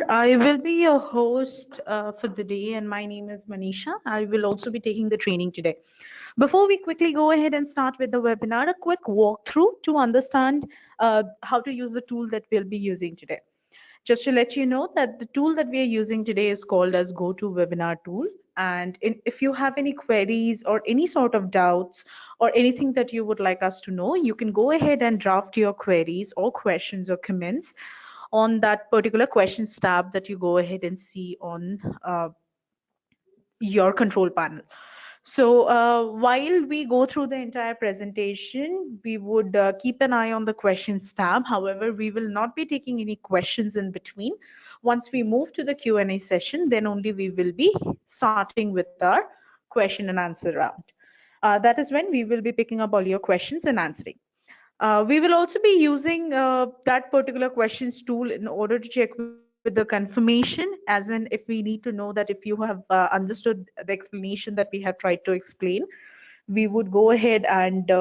I will be your host for the day, and my name is Manisha. I will also be taking the training today. Before we quickly go ahead and start with the webinar, a quick walkthrough to understand how to use the tool that we'll be using today. Just to let you know that the tool that we are using today is called as GoToWebinar tool. And if you have any queries or any sort of doubts or anything that you would like us to know, you can go ahead and draft your queries or questions or comments on that particular questions tab that you go ahead and see on your control panel. So while we go through the entire presentation, we would keep an eye on the questions tab. However, we will not be taking any questions in between. Once we move to the Q&A session, then only we will be starting with our question and answer round. That is when we will be picking up all your questions and answering. We will also be using that particular questions tool in order to check with the confirmation, as in if we need to know that if you have understood the explanation that we have tried to explain, we would go ahead and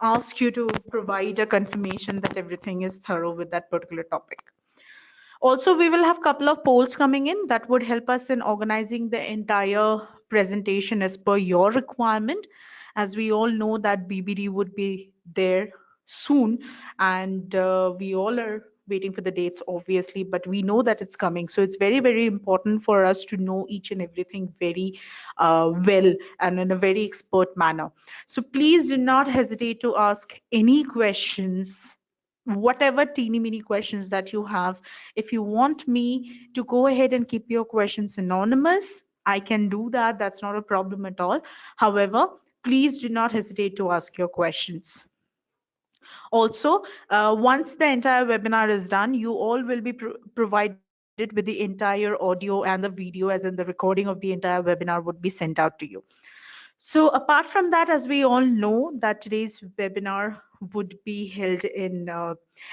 ask you to provide a confirmation that everything is thorough with that particular topic. Also, we will have a couple of polls coming in that would help us in organizing the entire presentation as per your requirement. As we all know that BBD would be there soon, and we all are waiting for the dates, obviously, but we know that it's coming. So it's very, very important for us to know each and everything very well and in a very expert manner. So please do not hesitate to ask any questions, whatever teeny mini questions that you have. If you want me to go ahead and keep your questions anonymous, I can do that. That's not a problem at all. However, please do not hesitate to ask your questions. Also, once the entire webinar is done, you all will be provided with the entire audio and the video, as in the recording of the entire webinar would be sent out to you. So apart from that, as we all know that today's webinar would be held in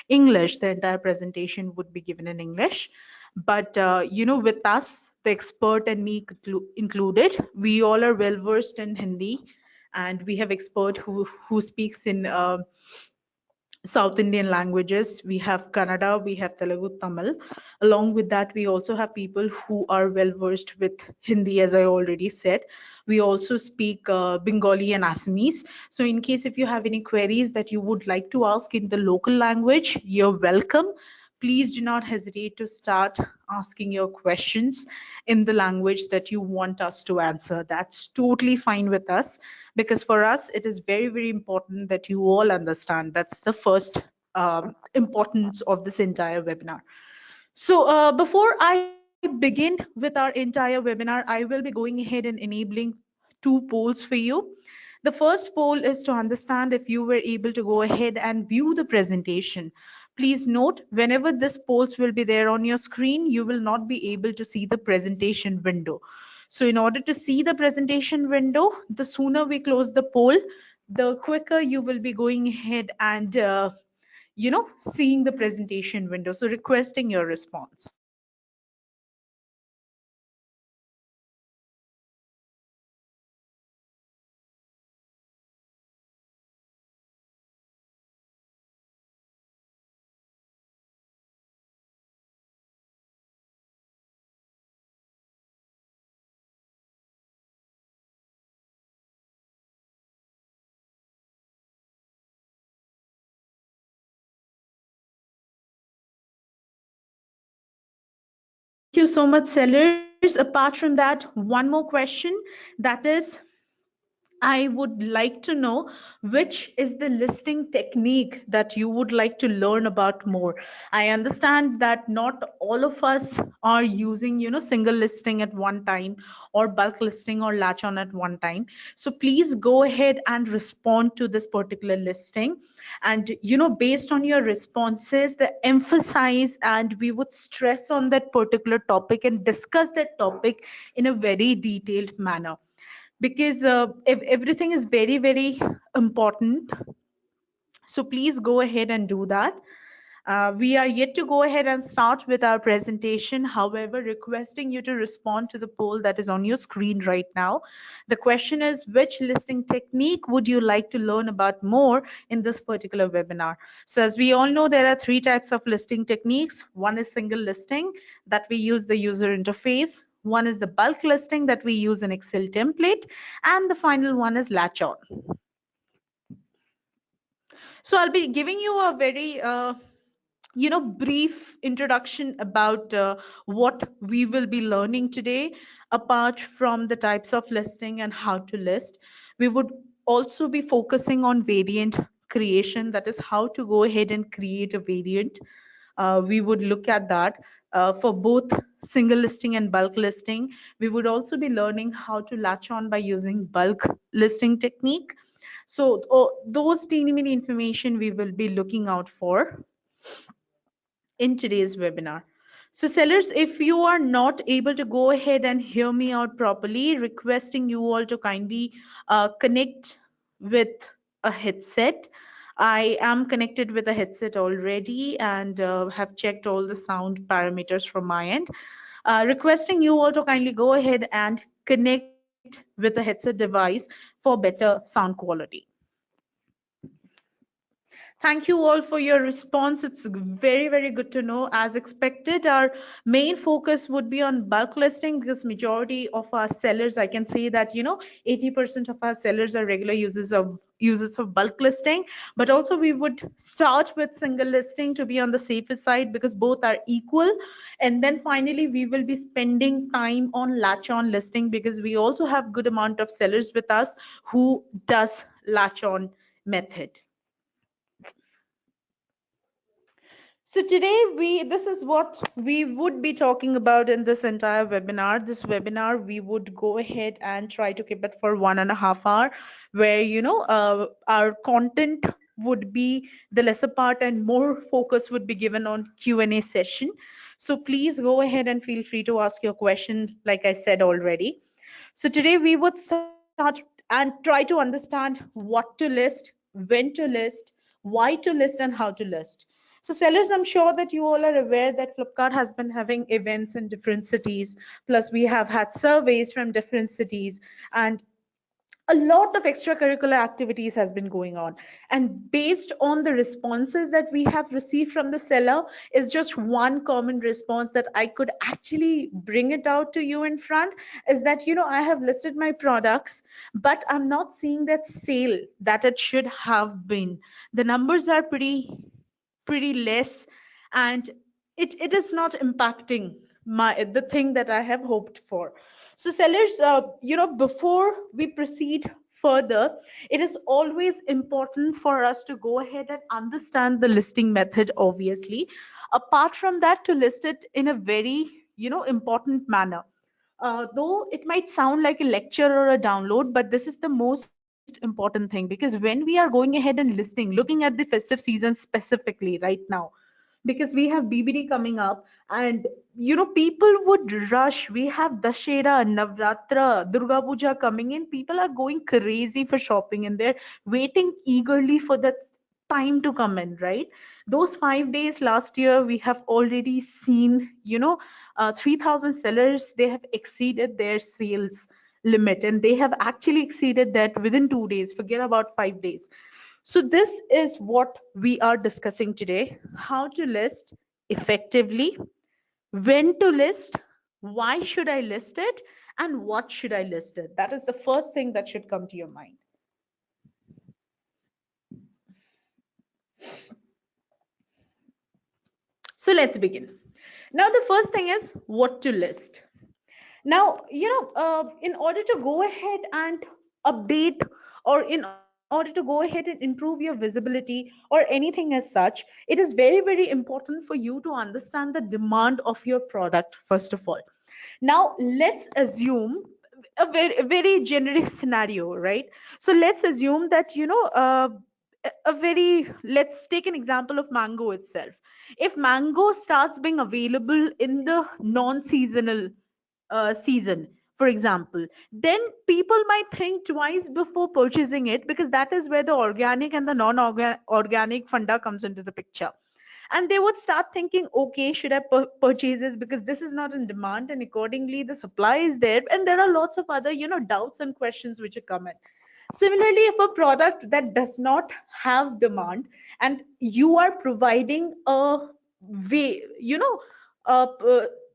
English, the entire presentation would be given in English. But with us, the expert and me included, we all are well versed in Hindi, and we have expert who speaks in South Indian languages. We have Kannada, we have Telugu, Tamil. Along with that, we also have people who are well versed with Hindi, as I already said. We also speak Bengali and Assamese. So, in case if you have any queries that you would like to ask in the local language, you're welcome. Please do not hesitate to start asking your questions in the language that you want us to answer. That's totally fine with us, because for us it is very, very important that you all understand. That's the first importance of this entire webinar. So before I begin with our entire webinar, I will be going ahead and enabling two polls for you. The first poll is to understand if you were able to go ahead and view the presentation. Please note, whenever this polls will be there on your screen, you will not be able to see the presentation window. So in order to see the presentation window, the sooner we close the poll, the quicker you will be going ahead and seeing the presentation window. So requesting your response. Thank you so much, sellers. Apart from that, one more question, that is, I would like to know which is the listing technique that you would like to learn about more. I understand that not all of us are using, single listing at one time or bulk listing or latch on at one time. So please go ahead and respond to this particular listing. And, based on your responses, the emphasize and we would stress on that particular topic and discuss that topic in a very detailed manner, because if everything is very, very important. So please go ahead and do that. We are yet to go ahead and start with our presentation. However, requesting you to respond to the poll that is on your screen right now. The question is, which listing technique would you like to learn about more in this particular webinar? So as we all know, there are three types of listing techniques. One is single listing that we use the user interface. One is the bulk listing that we use an Excel template. And the final one is latch on. So I'll be giving you a very brief introduction about what we will be learning today. Apart from the types of listing and how to list, we would also be focusing on variant creation, that is how to go ahead and create a variant. We would look at that for both single listing and bulk listing. We would also be learning how to latch on by using bulk listing technique. So those teeny mini information we will be looking out for in today's webinar. So sellers, if you are not able to go ahead and hear me out properly, requesting you all to kindly connect with a headset. I am connected with a headset already and have checked all the sound parameters from my end. Requesting you all to kindly go ahead and connect with a headset device for better sound quality. Thank you all for your response. It's very, very good to know. As expected, our main focus would be on bulk listing because majority of our sellers, I can say that, 80% of our sellers are regular users of bulk listing. But also we would start with single listing to be on the safer side because both are equal. And then finally, we will be spending time on latch on listing because we also have good amount of sellers with us who does latch on method. So today this is what we would be talking about in this entire webinar. This webinar we would go ahead and try to keep it for 1.5 hours, where our content would be the lesser part and more focus would be given on Q&A session. So please go ahead and feel free to ask your question, like I said already. So today we would start and try to understand what to list, when to list, why to list, and how to list. So sellers, I'm sure that you all are aware that Flipkart has been having events in different cities. Plus, we have had surveys from different cities, and a lot of extracurricular activities has been going on, and based on the responses that we have received from the seller is just one common response that I could actually bring it out to you in front, is that I have listed my products, but I'm not seeing that sale that it should have been. The numbers are pretty less, and it is not impacting the thing that I have hoped for. So sellers, before we proceed further, it is always important for us to go ahead and understand the listing method, obviously. Apart from that, to list it in a very, important manner. Though it might sound like a lecture or a download, but this is the most important thing, because when we are going ahead and listening, looking at the festive season specifically right now, because we have BBD coming up, and people would rush. We have Dashera, Navratra, Durga Puja coming in. People are going crazy for shopping and they're waiting eagerly for that time to come in, right? Those 5 days last year, we have already seen, 3,000 sellers, they have exceeded their sales limit, and they have actually exceeded that within 2 days. Forget about 5 days. So this is what we are discussing today: how to list effectively, when to list, why should I list it, and what should I list it. That is the first thing that should come to your mind. So let's begin. Now, the first thing is what to list. Now, in order to go ahead and update, or in order to go ahead and improve your visibility or anything as such, it is very, very important for you to understand the demand of your product, first of all. Now, let's assume a very generic scenario, right? So let's assume that, a very, let's take an example of mango itself. If mango starts being available in the non-seasonal season, for example, then people might think twice before purchasing it, because that is where the organic and the non-organic funda comes into the picture. and they would start thinking, okay, should I purchase this because this is not in demand, and accordingly the supply is there, and there are lots of other doubts and questions which are coming. Similarly, if a product that does not have demand and you are providing a way,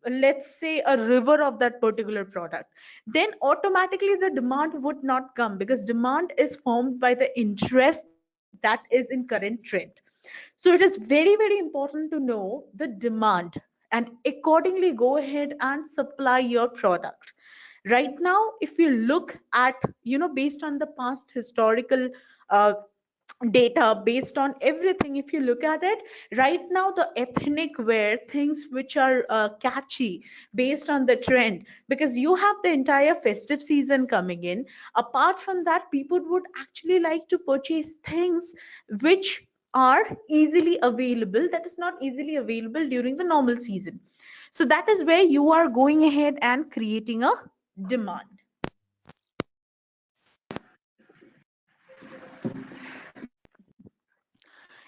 let's say a river of that particular product, then automatically the demand would not come, because demand is formed by the interest that is in current trend. So it is very, very important to know the demand and accordingly go ahead and supply your product. Right now, if you look at, based on the past historical uh, data, based on everything, if you look at it right now, the ethnic wear things which are catchy based on the trend, because you have the entire festive season coming in. Apart from that, people would actually like to purchase things which are easily available, that is not easily available during the normal season. So that is where you are going ahead and creating a demand.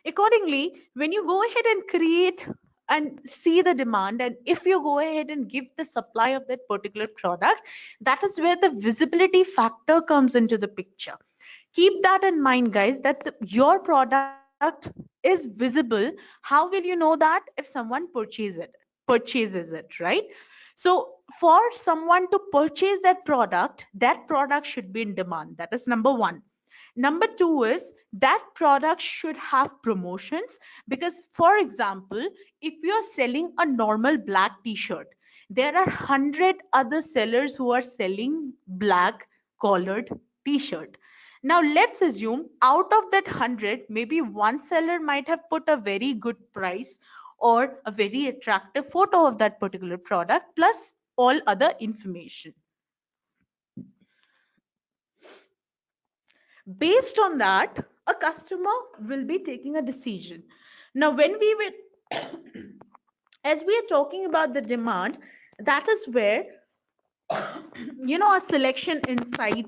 Accordingly, when you go ahead and create and see the demand, and if you go ahead and give the supply of that particular product, that is where the visibility factor comes into the picture. Keep that in mind, guys, that your product is visible. How will you know that? If someone purchases it, right? So for someone to purchase that product should be in demand. That is number one. Number two is that product should have promotions, because, for example, if you're selling a normal black t-shirt, there are 100 other sellers who are selling black collared t-shirt. Now let's assume out of that 100, maybe one seller might have put a very good price or a very attractive photo of that particular product plus all other information. Based on that, a customer will be taking a decision. Now when we will as we are talking about the demand, that is where a selection insight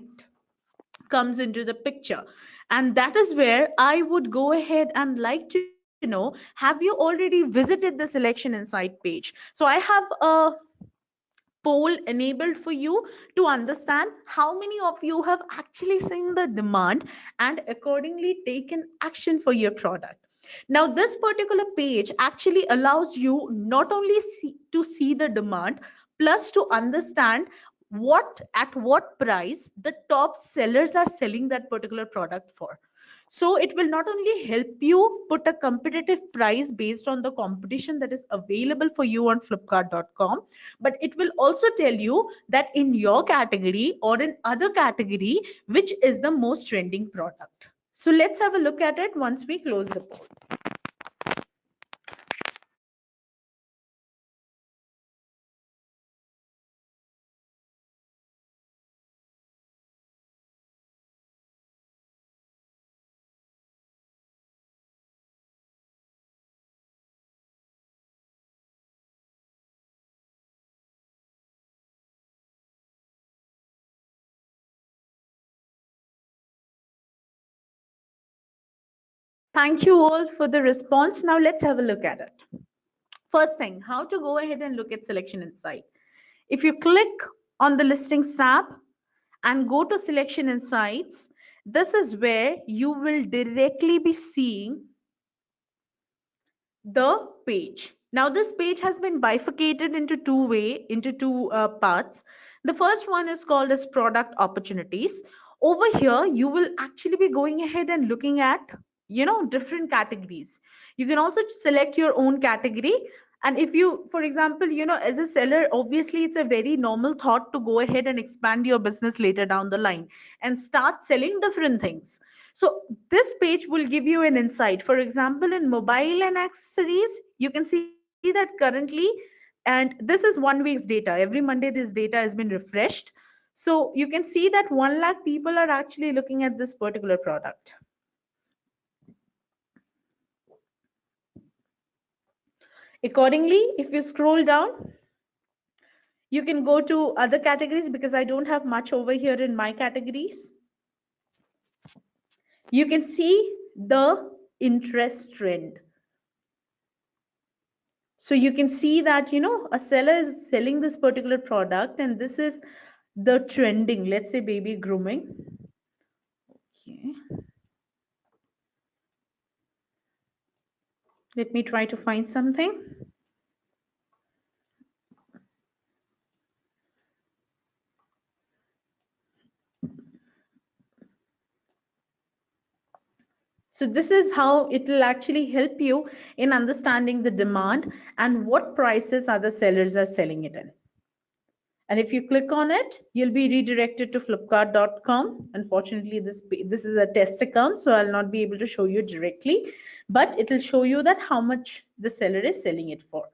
comes into the picture, and that is where I would go ahead and like to know, have you already visited the selection insight page? So I have a poll enabled for you to understand how many of you have actually seen the demand and accordingly taken action for your product. Now this particular page actually allows you not only to see the demand, plus to understand what price the top sellers are selling that particular product for. So it will not only help you put a competitive price based on the competition that is available for you on flipkart.com, but it will also tell you that in your category or in other category, which is the most trending product. So let's have a look at it once we close the poll. Thank you all for the response. Now let's have a look at it. First thing, how to go ahead and look at selection insight. If you click on the listings tab and go to selection insights, this is where you will directly be seeing the page. Now this page has been bifurcated into two parts. The first one is called as product opportunities. Over here you will actually be going ahead and looking at different categories. You can also select your own category, and if you, for example, as a seller, obviously it's a very normal thought to go ahead and expand your business later down the line and start selling different things. So this page will give you an insight. For example, in mobile and accessories, you can see that currently, and this is 1 week's data. Every Monday, this data has been refreshed. So you can see that 1 lakh people are actually looking at this particular product. Accordingly, if you scroll down, you can go to other categories because I don't have much over here in my categories. You can see the interest trend. So you can see that, a seller is selling this particular product and this is the trending, let's say baby grooming. Okay. Let me try to find something. So this is how it will actually help you in understanding the demand and what prices other sellers are selling it in. And if you click on it, you'll be redirected to flipkart.com. Unfortunately, this is a test account, so I'll not be able to show you directly, but it will show you that how much the seller is selling it for.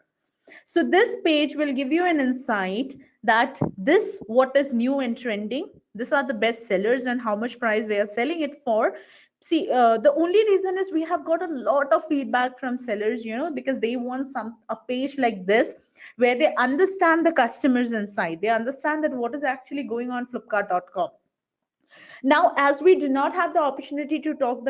So this page will give you an insight that this what is new and trending. These are the best sellers and how much price they are selling it for. See, the only reason is we have got a lot of feedback from sellers, because they want a page like this where they understand the customers inside. They understand that what is actually going on Flipkart.com. Now, as we do not have the opportunity to talk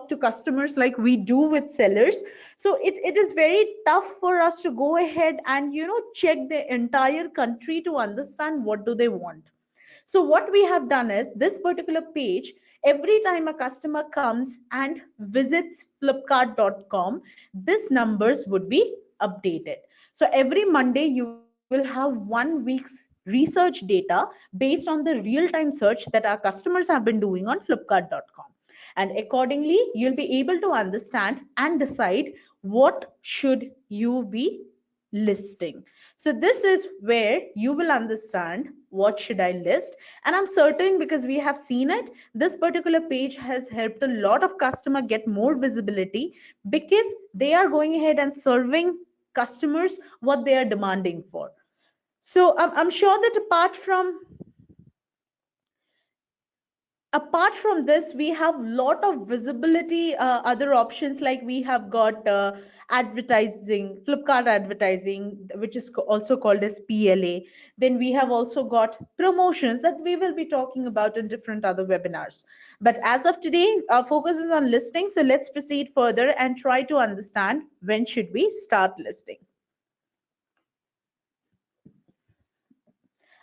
to customers like we do with sellers, so it is very tough for us to go ahead and check the entire country to understand what do they want. So what we have done is this particular page, every time a customer comes and visits flipkart.com, this numbers would be updated. So every Monday you will have 1 week's research data based on the real time search that our customers have been doing on flipkart.com. And accordingly, you'll be able to understand and decide what should you be listing. So this is where you will understand what should I list. And I'm certain, because we have seen it, this particular page has helped a lot of customer get more visibility because they are going ahead and serving customers what they are demanding for. So I'm sure that apart from this, we have lot of visibility, other options, like we have got advertising, Flipkart advertising, which is also called as PLA. Then we have also got promotions that we will be talking about in different other webinars. But as of today, our focus is on listing. So let's proceed further and try to understand when should we start listing.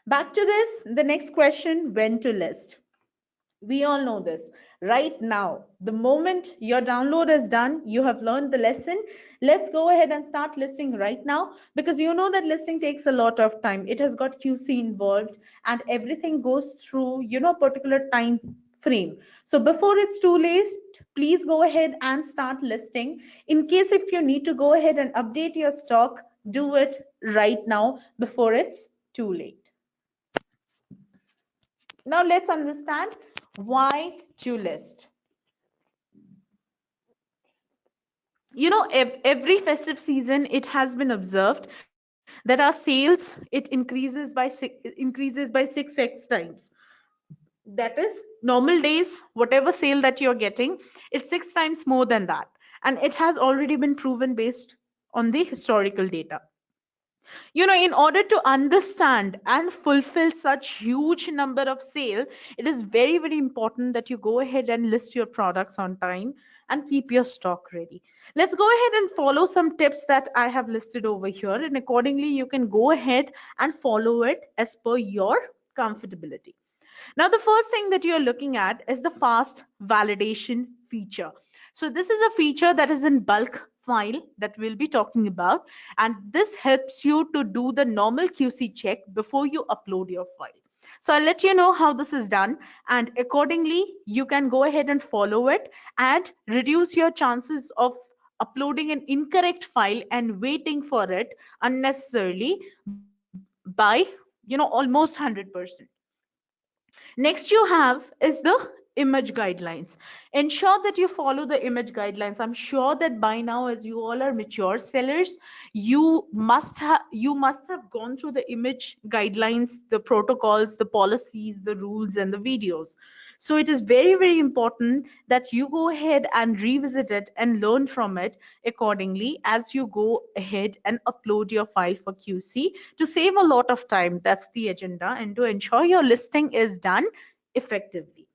Back to this, the next question, when to list. We all know this. Right now, the moment your download is done, you have learned the lesson. Let's go ahead and start listing right now, because you know that listing takes a lot of time. It has got QC involved and everything goes through, particular time frame. So before it's too late, please go ahead and start listing. In case if you need to go ahead and update your stock, do it right now before it's too late. Now let's understand why to list. Every festive season, it has been observed that our sales, it increases by 6x times. That is, normal days, whatever sale that you're getting, it's 6 times more than that. And it has already been proven based on the historical data. In order to understand and fulfill such huge number of sale, it is very, very important that you go ahead and list your products on time and keep your stock ready. Let's go ahead and follow some tips that I have listed over here, and accordingly you can go ahead and follow it as per your comfortability. Now, the first thing that you're looking at is the fast validation feature. So this is a feature that is in bulk file that we'll be talking about, and this helps you to do the normal QC check before you upload your file. So I'll let you know how this is done, and accordingly you can go ahead and follow it and reduce your chances of uploading an incorrect file and waiting for it unnecessarily by almost 100%. Next you have is the image guidelines. Ensure that you follow the image guidelines. I'm sure that by now, as you all are mature sellers, you must have gone through the image guidelines, the protocols, the policies, the rules, and the videos. So it is very, very important that you go ahead and revisit it and learn from it accordingly as you go ahead and upload your file for QC to save a lot of time. That's the agenda, and to ensure your listing is done effectively.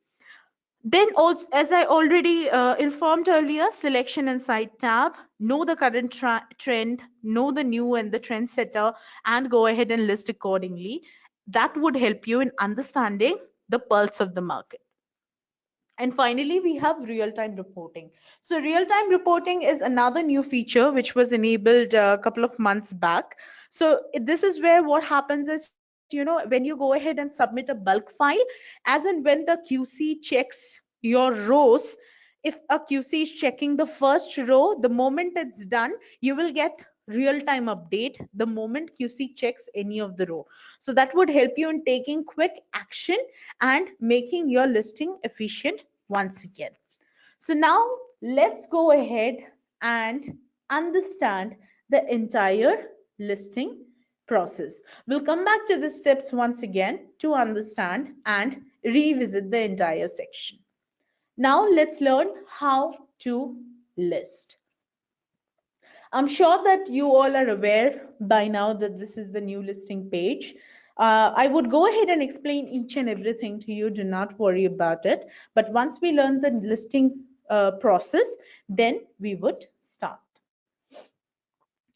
Then also, as I already informed earlier, selection and site tab, know the current trend, know the new and the trendsetter, and go ahead and list accordingly. That would help you in understanding the pulse of the market. And finally, we have real-time reporting. So real-time reporting is another new feature which was enabled a couple of months back. So this is where what happens is, when you go ahead and submit a bulk file, as and when the QC checks your rows, if a QC is checking the first row, the moment it's done, you will get real-time update the moment QC checks any of the row. So that would help you in taking quick action and making your listing efficient once again. So now let's go ahead and understand the entire listing process. We'll come back to the steps once again to understand and revisit the entire section. Now let's learn how to list. I'm sure that you all are aware by now that this is the new listing page. I would go ahead and explain each and everything to you. Do not worry about it. But once we learn the listing process, then we would start.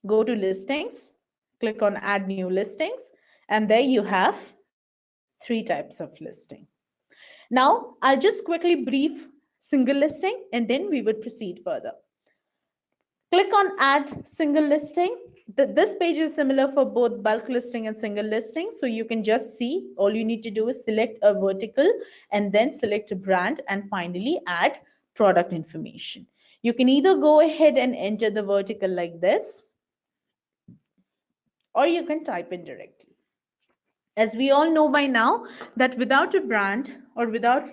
Go to listings, click on add new listings, and there you have three types of listing. Now, I'll just quickly brief single listing and then we would proceed further. Click on add single listing. This page is similar for both bulk listing and single listing. So you can just see, all you need to do is select a vertical and then select a brand and finally add product information. You can either go ahead and enter the vertical like this, or you can type in directly. As we all know by now that without a brand or without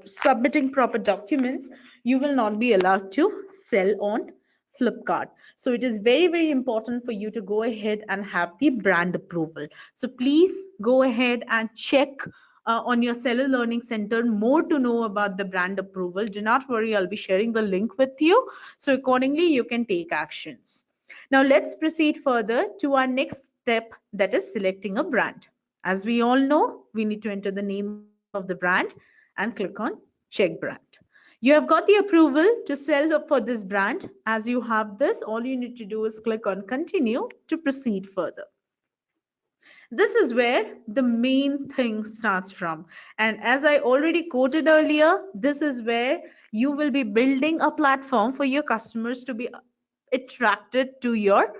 submitting proper documents, you will not be allowed to sell on Flipkart. So it is very, very important for you to go ahead and have the brand approval. So please go ahead and check on your Seller Learning Center more to know about the brand approval. Do not worry, I'll be sharing the link with you. So accordingly, you can take actions. Now let's proceed further to our next step, that is selecting a brand. As we all know, we need to enter the name of the brand and click on check brand. You have got the approval to sell for this brand. As you have this, all you need to do is click on continue to proceed further. This is where the main thing starts from. And as I already quoted earlier, this is where you will be building a platform for your customers to be attracted to your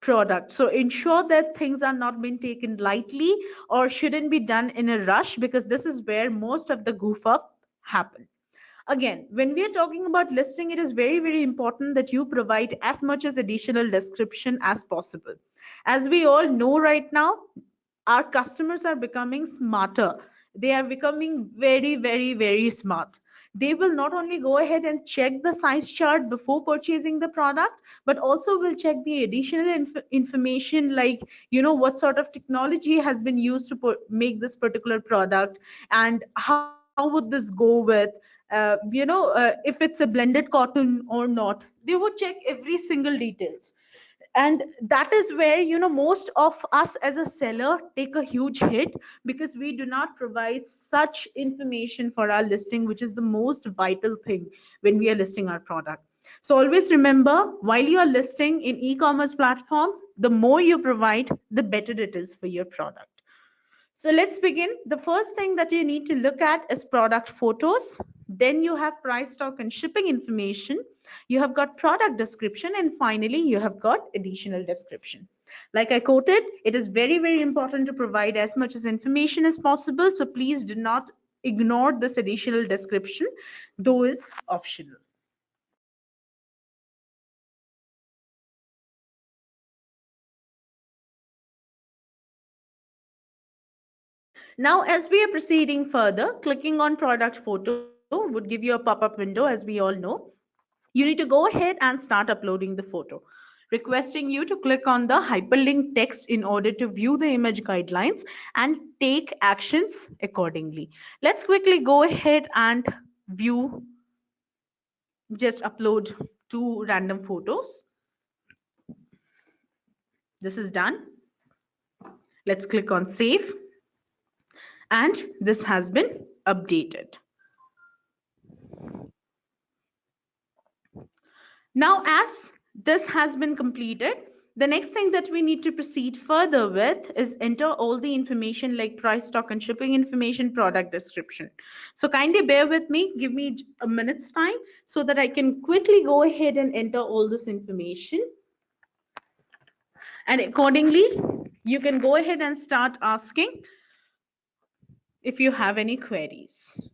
product. So ensure that things are not being taken lightly or shouldn't be done in a rush, because this is where most of the goof up happen. Again, when we are talking about listing, it is very, very important that you provide as much as additional description as possible. As we all know right now, our customers are becoming smarter. They are becoming very, very, very smart. They will not only go ahead and check the size chart before purchasing the product, but also will check the additional information, like, what sort of technology has been used to make this particular product, and how would this go with, if it's a blended cotton or not. They would check every single details. And that is where, most of us as a seller take a huge hit, because we do not provide such information for our listing, which is the most vital thing when we are listing our product. So always remember, while you are listing in e-commerce platform, the more you provide, the better it is for your product. So let's begin. The first thing that you need to look at is product photos. Then you have price, stock, and shipping information. You have got product description, and finally you have got additional description. Like I quoted, it is very, very important to provide as much as information as possible. So please do not ignore this additional description, though it's optional. Now, as we are proceeding further, clicking on product photo would give you a pop-up window, as we all know. You need to go ahead and start uploading the photo. Requesting you to click on the hyperlink text in order to view the image guidelines and take actions accordingly. Let's quickly go ahead and view, just upload two random photos. This is done. Let's click on save. And this has been updated. Now, as this has been completed, the next thing that we need to proceed further with is enter all the information like price, stock and shipping information, product description. So kindly bear with me, give me a minute's time so that I can quickly go ahead and enter all this information. And accordingly, you can go ahead and start asking if you have any queries.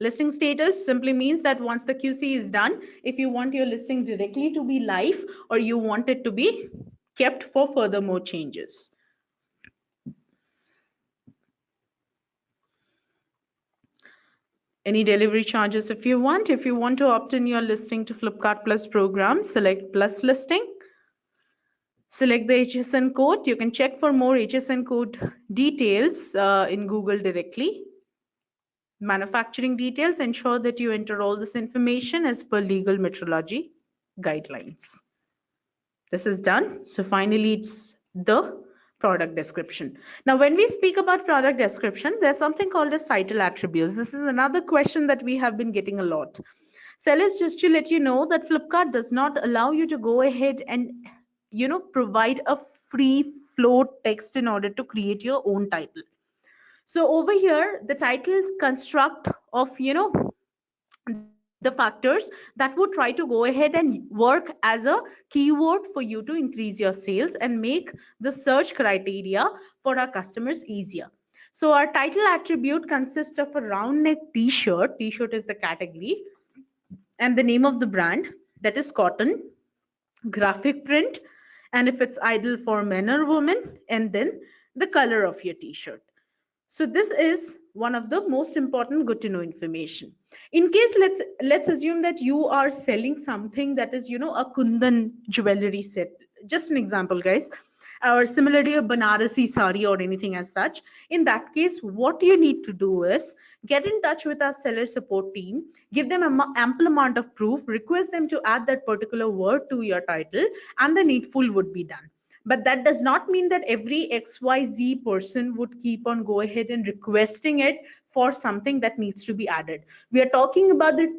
Listing status simply means that once the QC is done, if you want your listing directly to be live or you want it to be kept for further more changes. Any delivery charges if you want. If you want to opt in your listing to Flipkart Plus program, select Plus listing. Select the HSN code. You can check for more HSN code details in Google directly. Manufacturing details, ensure that you enter all this information as per legal metrology guidelines. This is done. So finally, it's the product description. Now, when we speak about product description, there's something called as title attributes. This is another question that we have been getting a lot. Sellers, just to let you know that Flipkart does not allow you to go ahead and provide a free flow text in order to create your own title. So over here, the title construct of, the factors that would try to go ahead and work as a keyword for you to increase your sales and make the search criteria for our customers easier. So our title attribute consists of a round neck t-shirt. T-shirt is the category and the name of the brand, that is cotton, graphic print, and if it's ideal for men or women, and then the color of your t-shirt. So this is one of the most important good to know information. In case let's assume that you are selling something that is a Kundan jewelry set. Just an example, guys. Or similarly a Banarasi sari or anything as such. In that case, what you need to do is get in touch with our seller support team, give them an ample amount of proof, request them to add that particular word to your title, and the needful would be done. But that does not mean that every XYZ person would keep on go ahead and requesting it for something that needs to be added. We are talking about the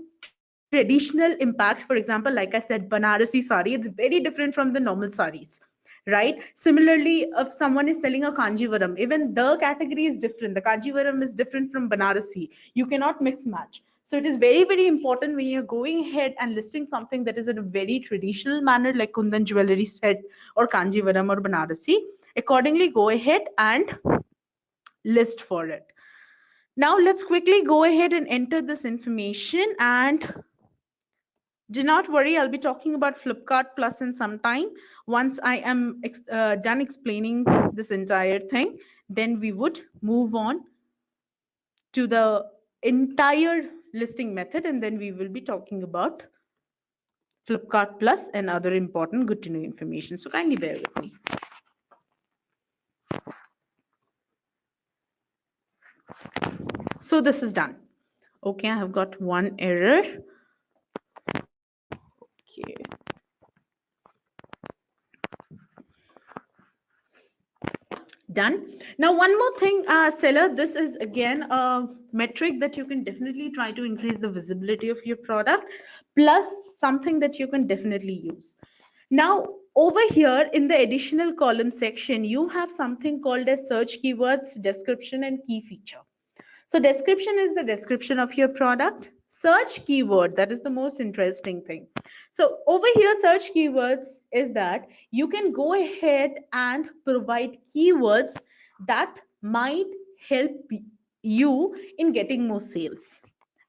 traditional impact. For example, like I said, Banarasi sari, it's very different from the normal saris, right? Similarly, if someone is selling a Kanjivaram, even the category is different. The Kanjivaram is different from Banarasi. You cannot mix match. So it is very, very important when you're going ahead and listing something that is in a very traditional manner, like Kundan jewelry set or Kanjivaram or Banarasi. Accordingly, go ahead and list for it. Now let's quickly go ahead and enter this information, and do not worry, I'll be talking about Flipkart Plus in some time. Once I am done explaining this entire thing, then we would move on to the entire listing method, and then we will be talking about Flipkart Plus and other important good to know information. So kindly bear with me. So this is done. Okay, I have got one error. Okay. Done. Now, one more thing, seller, this is again a metric that you can definitely try to increase the visibility of your product, plus something that you can definitely use. Now, over here in the additional column section, you have something called as search keywords, description, and key feature. So description is the description of your product. Search keyword, that is the most interesting thing. So over here, search keywords is that you can go ahead and provide keywords that might help you in getting more sales.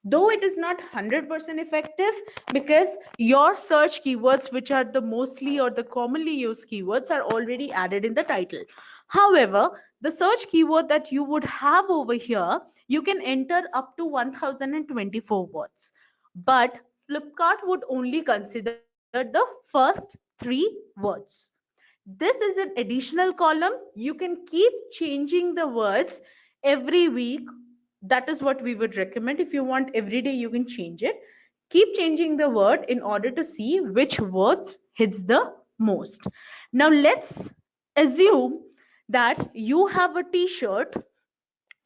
Though it is not 100% effective, because your search keywords, which are the mostly or the commonly used keywords, are already added in the title. However, the search keyword that you would have over here, you can enter up to 1024 words. But Flipkart would only consider the first 3 words. This is an additional column. You can keep changing the words every week. That is what we would recommend. If you want every day, you can change it. Keep changing the word in order to see which word hits the most. Now let's assume that you have a t-shirt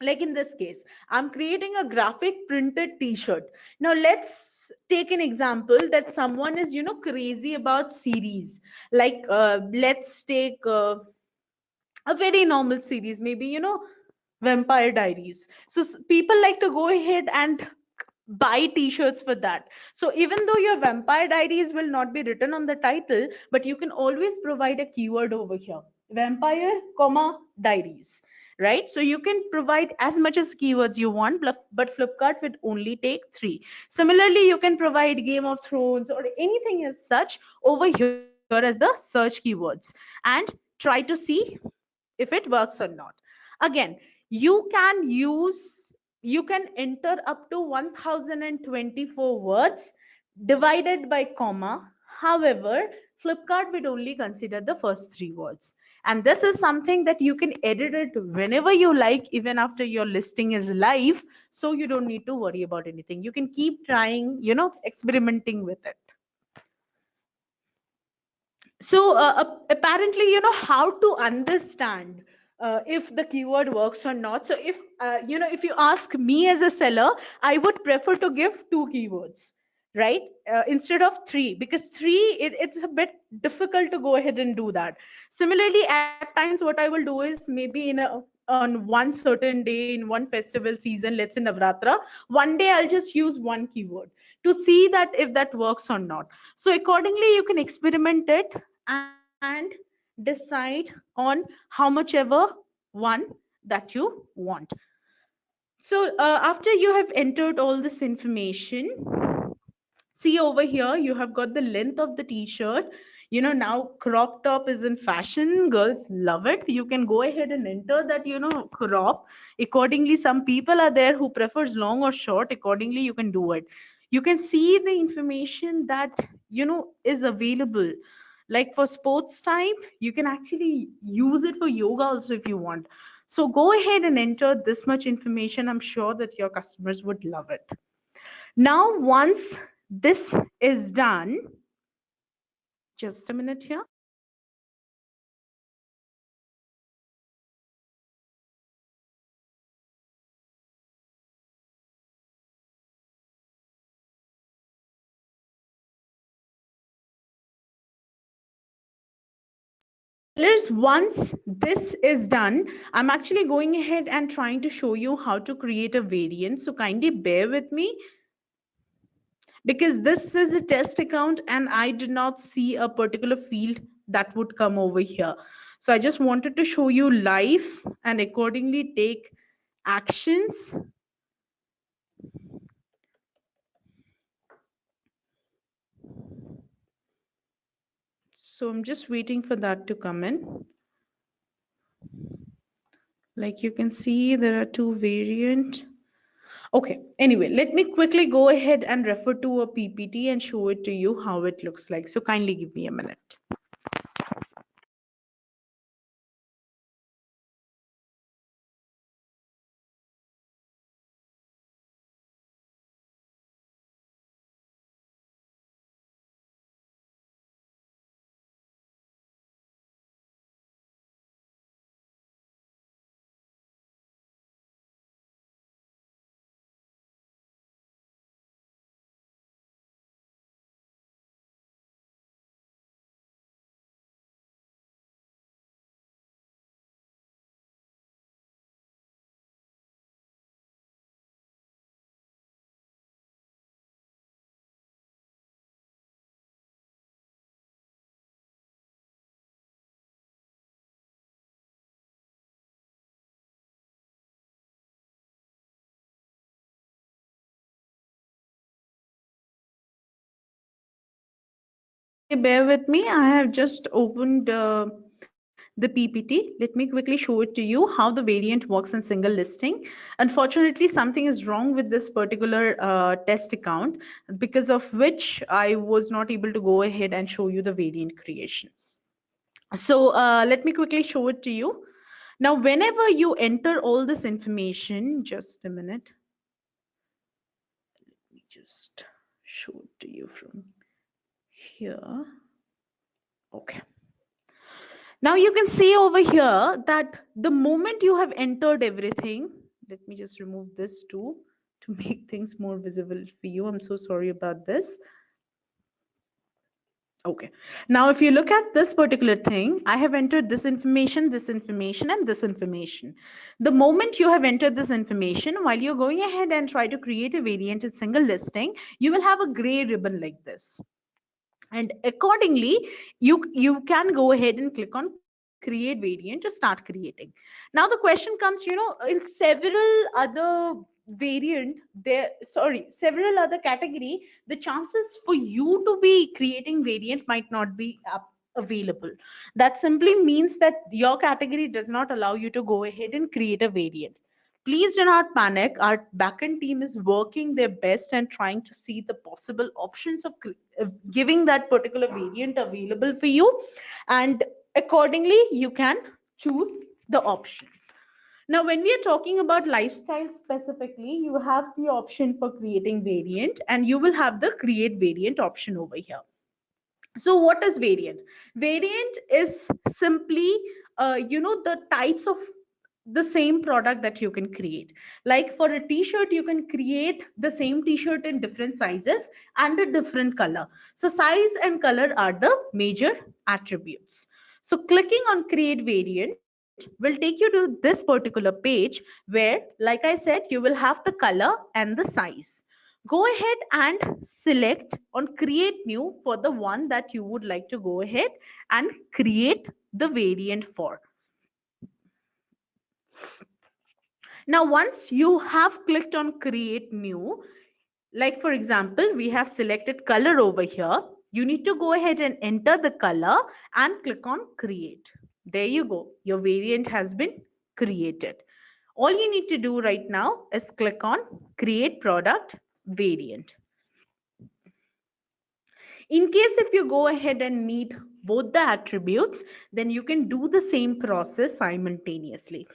Like in this case, I'm creating a graphic printed t-shirt. Now let's take an example that someone is, crazy about series. Like let's take a very normal series, maybe, Vampire Diaries. So people like to go ahead and buy t-shirts for that. So even though your Vampire Diaries will not be written on the title, but you can always provide a keyword over here, vampire comma diaries, right? So you can provide as much as keywords you want, but Flipkart would only take 3. Similarly, you can provide Game of Thrones or anything as such over here as the search keywords, and try to see if it works or not. Again, you can enter up to 1024 words divided by comma. However, Flipkart would only consider the first 3 words. And this is something that you can edit it whenever you like, even after your listing is live. So you don't need to worry about anything. You can keep trying, experimenting with it. So apparently, how to understand if the keyword works or not. So if you ask me as a seller, I would prefer to give 2 keywords, right? Instead of 3, because 3, it's a bit difficult to go ahead and do that. Similarly, at times, what I will do is maybe on one certain day in one festival season, let's say Navratra, one day I'll just use 1 keyword to see that if that works or not. So accordingly, you can experiment it and decide on how much ever one that you want. So after you have entered all this information, see over here, you have got the length of the t-shirt. Now crop top is in fashion. Girls love it. You can go ahead and enter that, crop. Accordingly, some people are there who prefers long or short. Accordingly, you can do it. You can see the information that, is available. Like for sports type, you can actually use it for yoga also if you want. So go ahead and enter this much information. I'm sure that your customers would love it. Now, once this is done, just a minute here. Sellers, once this is done, I'm actually going ahead and trying to show you how to create a variant. So kindly bear with me because this is a test account and I did not see a particular field that would come over here. So I just wanted to show you live and accordingly take actions. So I'm just waiting for that to come in. Like you can see, there are 2 variant. Okay, anyway, let me quickly go ahead and refer to a PPT and show it to you how it looks like. So kindly give me a minute. Bear with me. I have just opened the PPT. Let me quickly show it to you how the variant works in single listing. Unfortunately, something is wrong with this particular test account, because of which I was not able to go ahead and show you the variant creation. So let me quickly show it to you. Now, whenever you enter all this information, just a minute, let me just show it to you from here. Okay. Now you can see over here that the moment you have entered everything, Let me just remove this too to make things more visible for you. I'm so sorry about this. Okay. Now, if you look at this particular thing, I have entered this information, and this information. The moment you have entered this information, while you're going ahead and try to create a variant in single listing, you will have a gray ribbon like this. And accordingly, you can go ahead and click on create variant to start creating. Now the question comes, in several other variant there, sorry, several other category, the chances for you to be creating variant might not be available. That simply means that your category does not allow you to go ahead and create a variant. Please do not panic. Our backend team is working their best and trying to see the possible options of giving that particular variant available for you. And accordingly, you can choose the options. Now, when we are talking about lifestyle specifically, you have the option for creating variant and you will have the create variant option over here. So what is variant? Variant is simply the types of the same product that you can create. Like for a t-shirt, you can create the same t-shirt in different sizes and a different color. So size and color are the major attributes. So clicking on create variant will take you to this particular page where, like I said, you will have the color and the size. Go ahead and select on create new for the one that you would like to go ahead and create the variant for. Now, once you have clicked on create new, like for example, we have selected color over here. You need to go ahead and enter the color and click on create. There you go. Your variant has been created. All you need to do right now is click on create product variant. In case if you go ahead and need both the attributes, then you can do the same process simultaneously.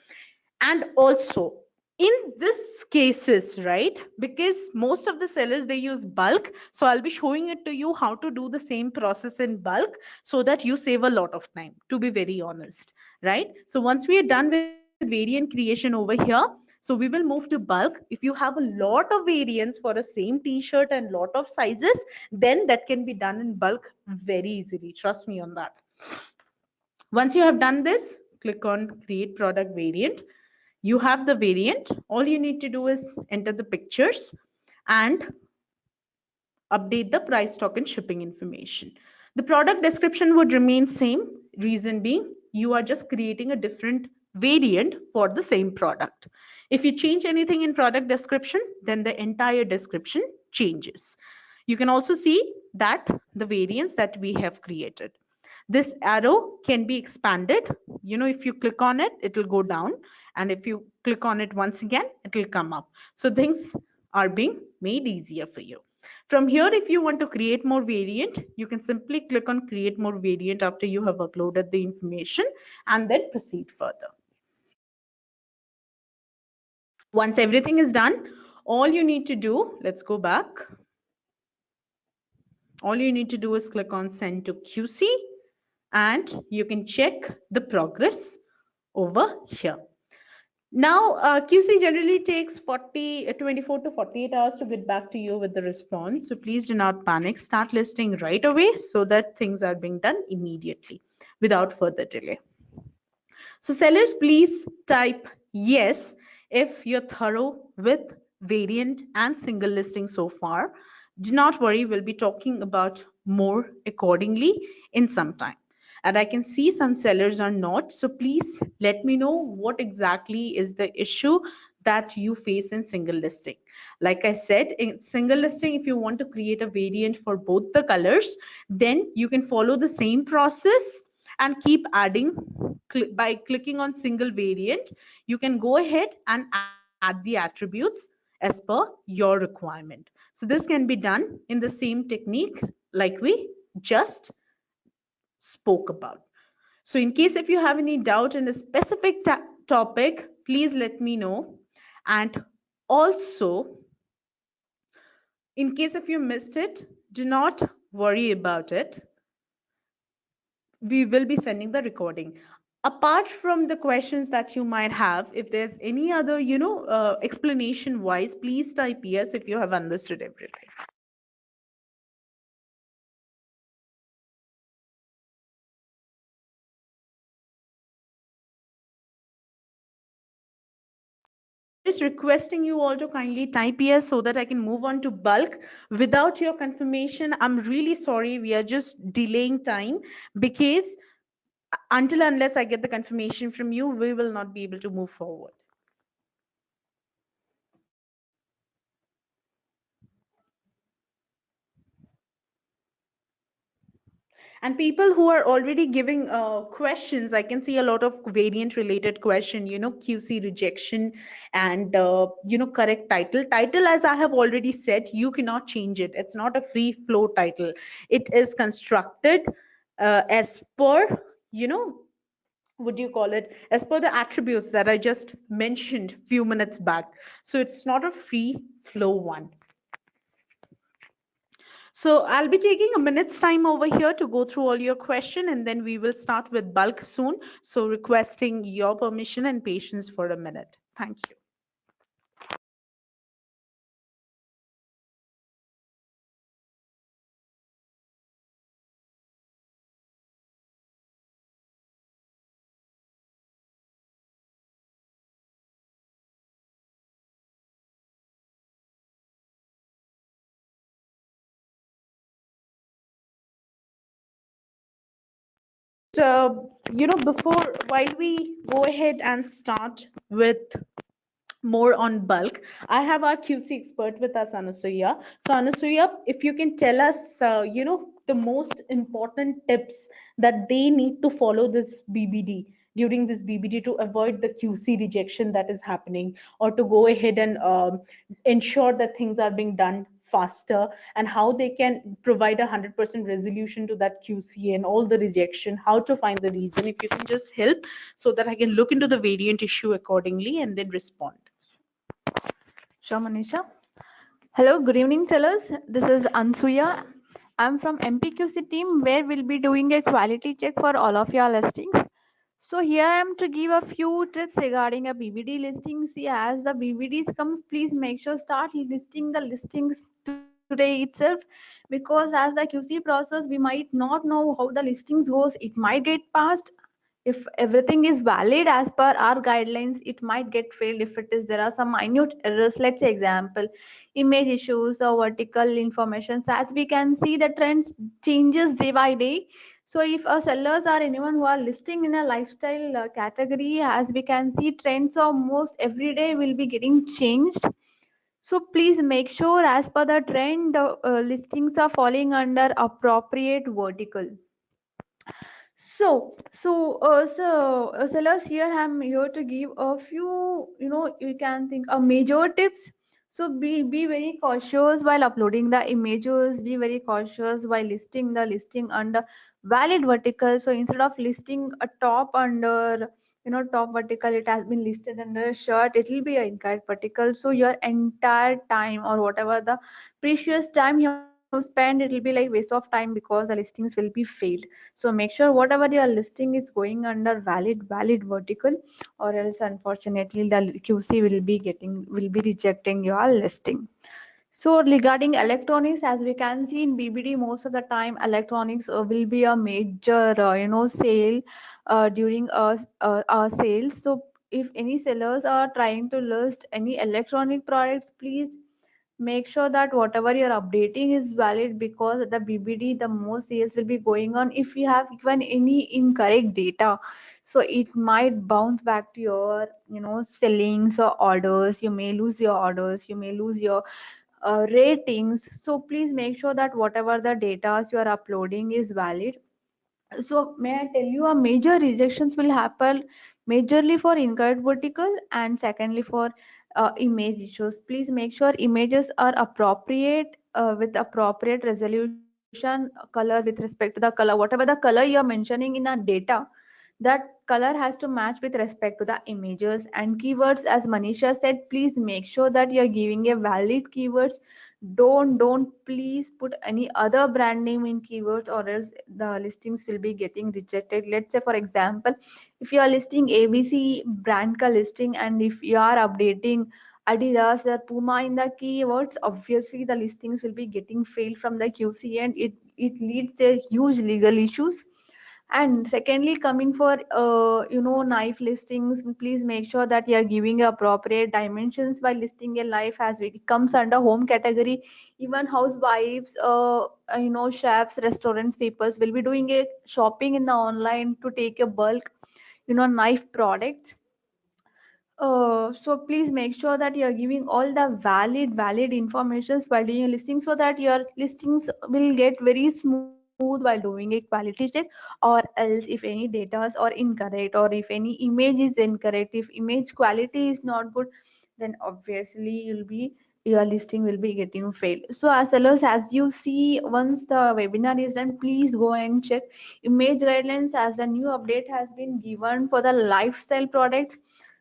And also in this cases, right, because most of the sellers, they use bulk, so I'll be showing it to you how to do the same process in bulk so that you save a lot of time, to be very honest, right? So once we are done with variant creation over here, so we will move to bulk. If you have a lot of variants for a same t-shirt and lot of sizes, then that can be done in bulk very easily, trust me on that. Once you have done this, click on create product variant. You have the variant. All you need to do is enter the pictures and update the price, stock and shipping information. The product description would remain same. Reason being, you are just creating a different variant for the same product. If you change anything in product description, then the entire description changes. You can also see that the variants that we have created. This arrow can be expanded. If you click on it, it will go down. And if you click on it once again, it will come up. So things are being made easier for you. From here, if you want to create more variant, you can simply click on create more variant after you have uploaded the information and then proceed further. Once everything is done, all you need to do, let's go back. All you need to do is click on send to QC and you can check the progress over here. Now, QC generally takes 24 to 48 hours to get back to you with the response. So please do not panic. Start listing right away so that things are being done immediately without further delay. So sellers, please type yes if you're thorough with variant and single listing so far. Do not worry, we'll be talking about more accordingly in some time. And I can see some sellers are not. So please let me know what exactly is the issue that you face in single listing. Like I said, in single listing, if you want to create a variant for both the colors, then you can follow the same process and keep adding. By clicking on single variant, you can go ahead and add the attributes as per your requirement. So this can be done in the same technique like we just spoke about. So in case if you have any doubt in a specific topic, please let me know. And also, in case if you missed it, do not worry about it. We will be sending the recording. Apart from the questions that you might have, if there's any other, explanation wise, please type yes if you have understood everything. Just requesting you all to kindly type yes so that I can move on to bulk. Without your confirmation, I'm really sorry. We are just delaying time because until unless I get the confirmation from you, we will not be able to move forward. And people who are already giving questions, I can see a lot of variant related question, QC rejection and, correct title. Title, as I have already said, you cannot change it. It's not a free flow title. It is constructed as per, you know, would you call it, as per the attributes that I just mentioned few minutes back. So it's not a free flow one. So I'll be taking a minute's time over here to go through all your question, and then we will start with bulk soon. So requesting your permission and patience for a minute. Thank you. Before, while we go ahead and start with more on bulk, I have our QC expert with us, Anasuya. So, Anasuya, if you can tell us, the most important tips that they need to follow this BBD during this BBD to avoid the QC rejection that is happening, or to go ahead and ensure that things are being done faster, and how they can provide 100% resolution to that QC and all the rejection, how to find the reason. If you can just help so that I can look into the variant issue accordingly and then respond. Sure, Manisha. Hello, good evening, sellers. This is Ansuya. I'm from MPQC team where we'll be doing a quality check for all of your listings. So here I am to give a few tips regarding a BBD listing. See, as the BBDs comes, please make sure start listing the listings today itself, because as the QC process, we might not know how the listings goes. It might get passed. If everything is valid as per our guidelines, it might get failed if it is there are some minute errors. Let's say example, image issues or vertical information. So as we can see, the trends changes day by day. So if our sellers are anyone who are listing in a lifestyle category, as we can see, trends almost every day will be getting changed. So please make sure as per the trend, listings are falling under appropriate vertical. Sellers, here I'm here to give a few, you can think major tips. So be very cautious while uploading the images. Be very cautious while listing the listing under valid vertical. So instead of listing a top under, top vertical, it has been listed under a shirt. It will be an incorrect vertical. So your entire time or whatever the precious time you have spent, it will be like waste of time because the listings will be failed. So make sure whatever your listing is going under valid vertical, or else unfortunately the QC will be rejecting your listing. So regarding electronics, as we can see in BBD, most of the time electronics will be a major sale during our sales. So if any sellers are trying to list any electronic products, please make sure that whatever you're updating is valid, because the BBD, the most sales will be going on. If you have given any incorrect data, so it might bounce back to your sellings or orders. You may lose your orders, you may lose your ratings. So please make sure that whatever the data you are uploading is valid. So may I tell you, a major rejections will happen majorly for incorrect vertical, and secondly for image issues. Please make sure images are appropriate, with appropriate resolution, color with respect to the color. Whatever the color you are mentioning in a data, that color has to match with respect to the images. And keywords, as Manisha said, please make sure that you are giving a valid keywords. don't please put any other brand name in keywords, or else the listings will be getting rejected. Let's say for example, if you are listing ABC brand ka listing, and if you are updating Adidas or Puma in the keywords, obviously the listings will be getting failed from the QC, and it leads to huge legal issues. And secondly, coming for knife listings, please make sure that you are giving appropriate dimensions while listing a knife, as it comes under home category. Even housewives, chefs, restaurants, people will be doing a shopping in the online to take a bulk knife products. So please make sure that you are giving all the valid informations while doing a listing, so that your listings will get very smooth while doing a quality check. Or else if any data are incorrect, or if any image is incorrect, if image quality is not good, then obviously your listing will be getting failed. So as sellers, as you see, once the webinar is done, please go and check image guidelines, as a new update has been given for the lifestyle products.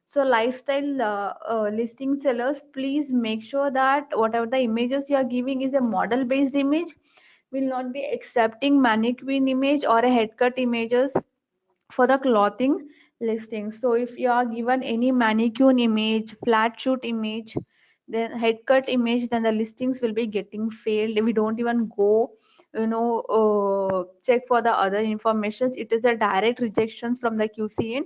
So lifestyle listing sellers, please make sure that whatever the images you are giving is a model based image, will not be accepting mannequin image or a head cut images for the clothing listing. So if you are given any mannequin image, flat shoot image, then head cut image, then the listings will be getting failed. We don't even go check for the other informations. It is a direct rejections from the QCN.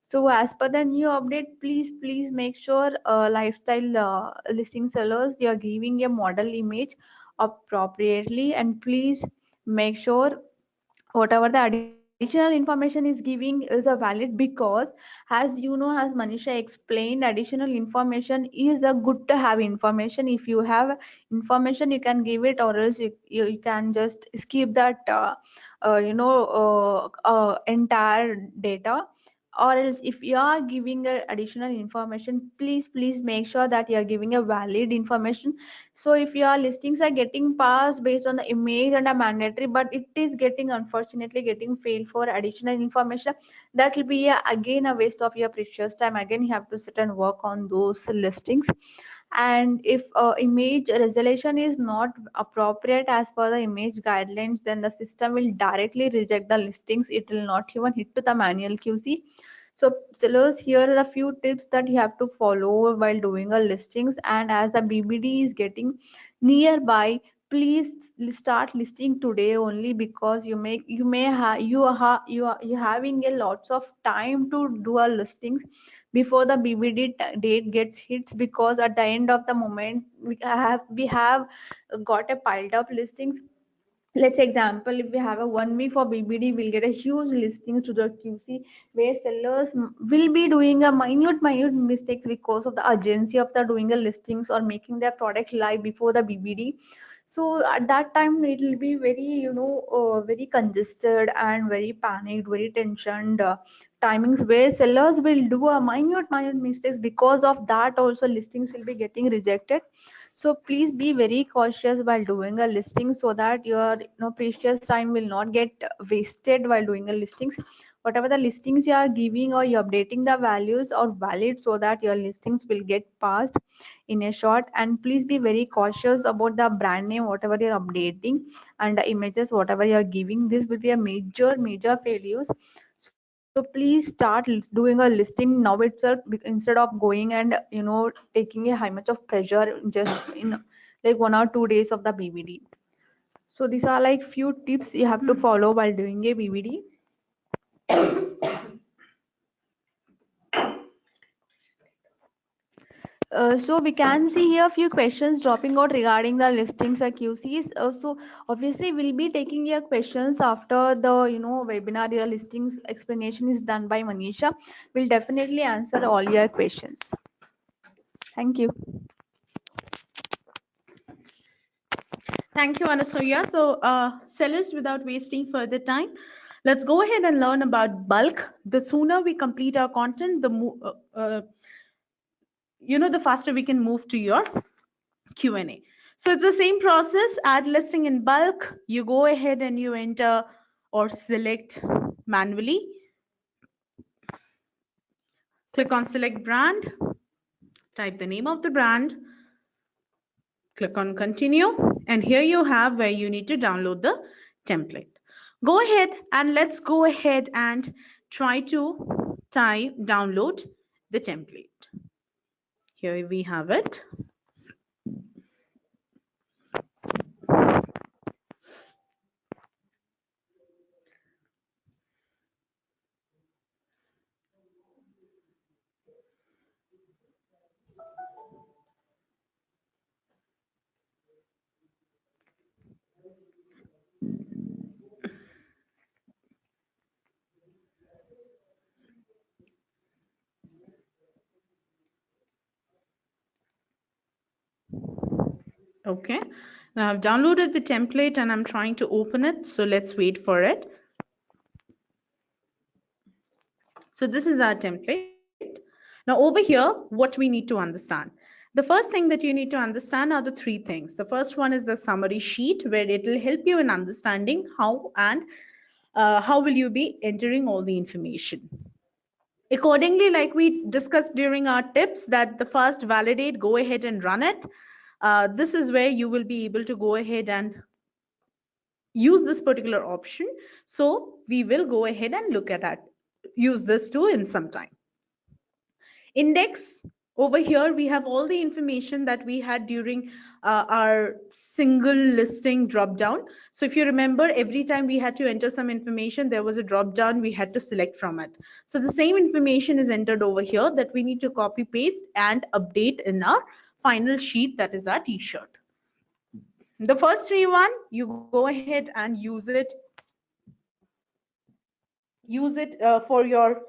So as per the new update, please make sure lifestyle listing sellers, you are giving a model image appropriately, and please make sure whatever the additional information is giving is a valid, because as you know, as Manisha explained, additional information is a good to have information. If you have information, you can give it, or else you can just skip that entire data. Or else if you are giving additional information, please make sure that you are giving a valid information. So if your listings are getting passed based on the image and a mandatory, but it is getting, unfortunately, getting failed for additional information, that will be again a waste of your precious time. Again, you have to sit and work on those listings. And if image resolution is not appropriate as per the image guidelines, then the system will directly reject the listings. It will not even hit to the manual QC. So sellers, here are a few tips that you have to follow while doing a listings. And as the BBD is getting nearby, please start listing today only, because you may have you having a lots of time to do a listings before the BBD date gets hits. Because at the end of the moment, we have got a piled up listings. Let's say example, if we have a 1 week for BBD, we'll get a huge listings to the QC, where sellers will be doing a minute mistakes because of the urgency of the doing a listings or making their product live before the BBD. So at that time, it will be very very congested and very panicked, very tensioned timings, where sellers will do a minute mistakes. Because of that also, listings will be getting rejected. So please be very cautious while doing a listing, so that your precious time will not get wasted while doing a listings. Whatever the listings you are giving, or you're updating, the values are valid, so that your listings will get passed in a short. And please be very cautious about the brand name whatever you're updating, and the images whatever you're giving. This will be a major failures. So please start doing a listing now itself, instead of going and taking a high much of pressure just in like 1 or 2 days of the BBD. So these are like few tips you have to follow while doing a BBD. So we can see here a few questions dropping out regarding the listings or QCs. So obviously we'll be taking your questions after the webinar. Your listings explanation is done by Manisha. We'll definitely answer all your questions. Thank you. Thank you, Anasuya. So, sellers, without wasting further time, let's go ahead and learn about bulk. The sooner we complete our content, the faster we can move to your Q&A. So it's the same process. Add listing in bulk. You go ahead and you enter or select manually. Click on select brand. Type the name of the brand. Click on continue, and here you have where you need to download the template. Go ahead and let's go ahead and try to download the template. Here we have it. Okay, now I've downloaded the template and I'm trying to open it. So let's wait for it. So this is our template. Now over here, what we need to understand. The first thing that you need to understand are the three things. The first one is the summary sheet, where it will help you in understanding how and how will you be entering all the information. Accordingly, like we discussed during our tips, that the first validate, go ahead and run it. This is where you will be able to go ahead and use this particular option. So we will go ahead and look at that, use this too in some time. Index, over here we have all the information that we had during our single listing drop down. So if you remember, every time we had to enter some information, there was a drop down, we had to select from it. So the same information is entered over here that we need to copy paste and update in our final sheet, that is our t-shirt. The first three one, you go ahead and use it for your,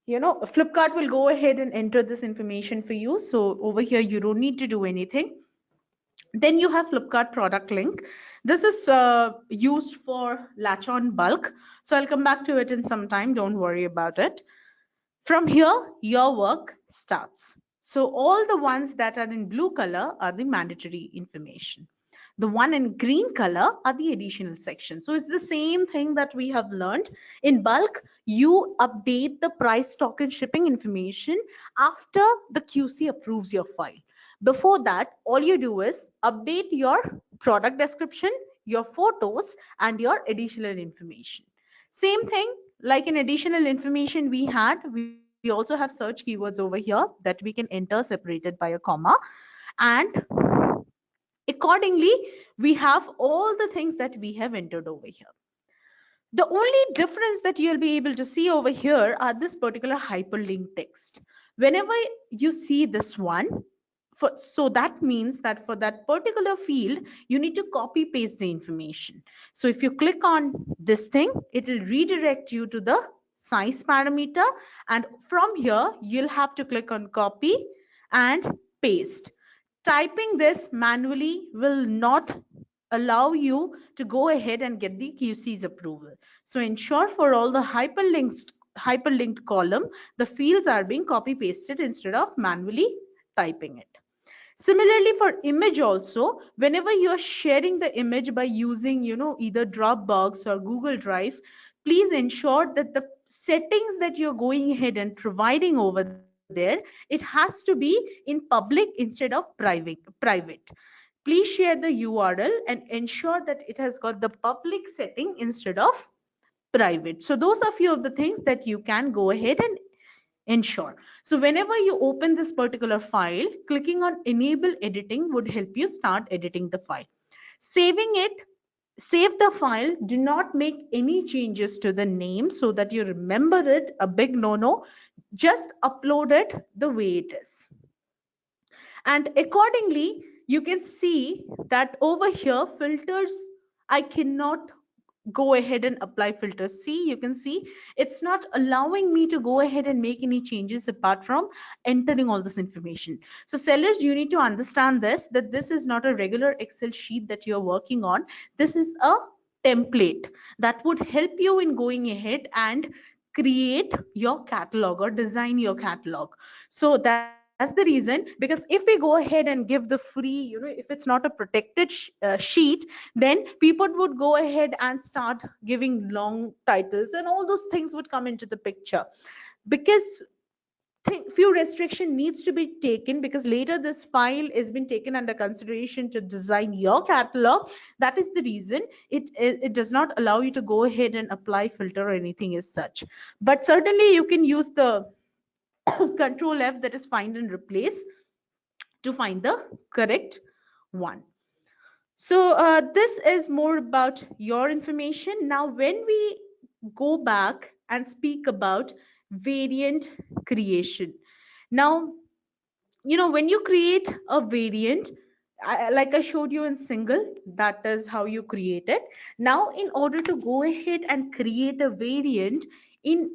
Flipkart will go ahead and enter this information for you. So over here you don't need to do anything. Then you have Flipkart product link. This is used for latch on bulk. So I'll come back to it in some time, don't worry about it. From here your work starts. So all the ones that are in blue color are the mandatory information. The one in green color are the additional sections. So it's the same thing that we have learned. In bulk, you update the price, stock and shipping information after the QC approves your file. Before that, all you do is update your product description, your photos, and your additional information. Same thing, like in additional information we also have search keywords over here that we can enter separated by a comma. And accordingly, we have all the things that we have entered over here. The only difference that you'll be able to see over here are this particular hyperlink text. Whenever you see this one, so that means that for that particular field, you need to copy paste the information. So if you click on this thing, it will redirect you to the size parameter. And from here, you'll have to click on copy and paste. Typing this manually will not allow you to go ahead and get the QC's approval. So ensure for all the hyperlinked column, the fields are being copy pasted instead of manually typing it. Similarly for image also, whenever you are sharing the image by using, either Dropbox or Google Drive, please ensure that the settings that you're going ahead and providing over there, it has to be in public instead of private. Please share the URL and ensure that it has got the public setting instead of private. So those are few of the things that you can go ahead and ensure. So whenever you open this particular file, clicking on enable editing would help you start editing the file. Saving it, save the file, do not make any changes to the name so that you remember it, a big no-no. Just upload it the way it is. And accordingly, you can see that over here, filters, I cannot go ahead and apply filters. See, you can see it's not allowing me to go ahead and make any changes apart from entering all this information. So sellers, you need to understand this, that this is not a regular Excel sheet that you're working on. This is a template that would help you in going ahead and create your catalog or design your catalog. So that's the reason, because if we go ahead and give the free, if it's not a protected sheet, then people would go ahead and start giving long titles and all those things would come into the picture. Because few restriction needs to be taken, because later this file is been taken under consideration to design your catalog. That is the reason it does not allow you to go ahead and apply filter or anything as such. But certainly you can use the control F, that is find and replace, to find the correct one. So this is more about your information. Now, when we go back and speak about variant creation, now, when you create a variant, like I showed you in single, that is how you create it. Now, in order to go ahead and create a variant in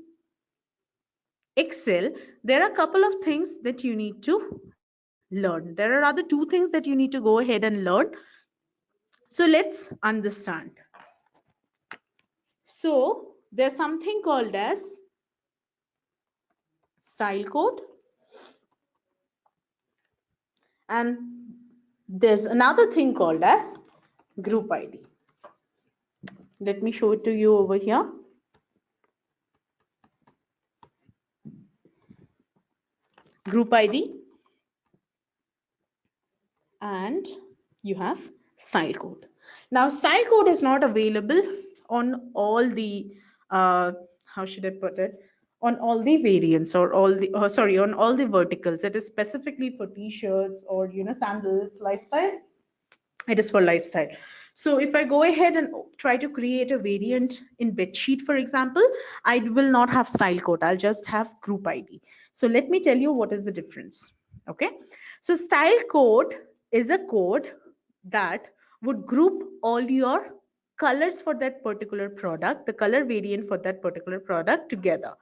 Excel, there are a couple of things that you need to learn. There are other two things that you need to go ahead and learn. So let's understand. So there's something called as style code, and there's another thing called as group ID. Let me show it to you over here. Group ID, and you have style code. Now, style code is not available on all the, how should I put it? On all the variants, or all the, sorry, on all the verticals. It is specifically for t-shirts or, sandals, lifestyle. It is for lifestyle. So if I go ahead and try to create a variant in bedsheet, for example, I will not have style code. I'll just have group ID. So let me tell you what is the difference. Okay. So style code is a code that would group all your colors for that particular product, the color variant for that particular product together,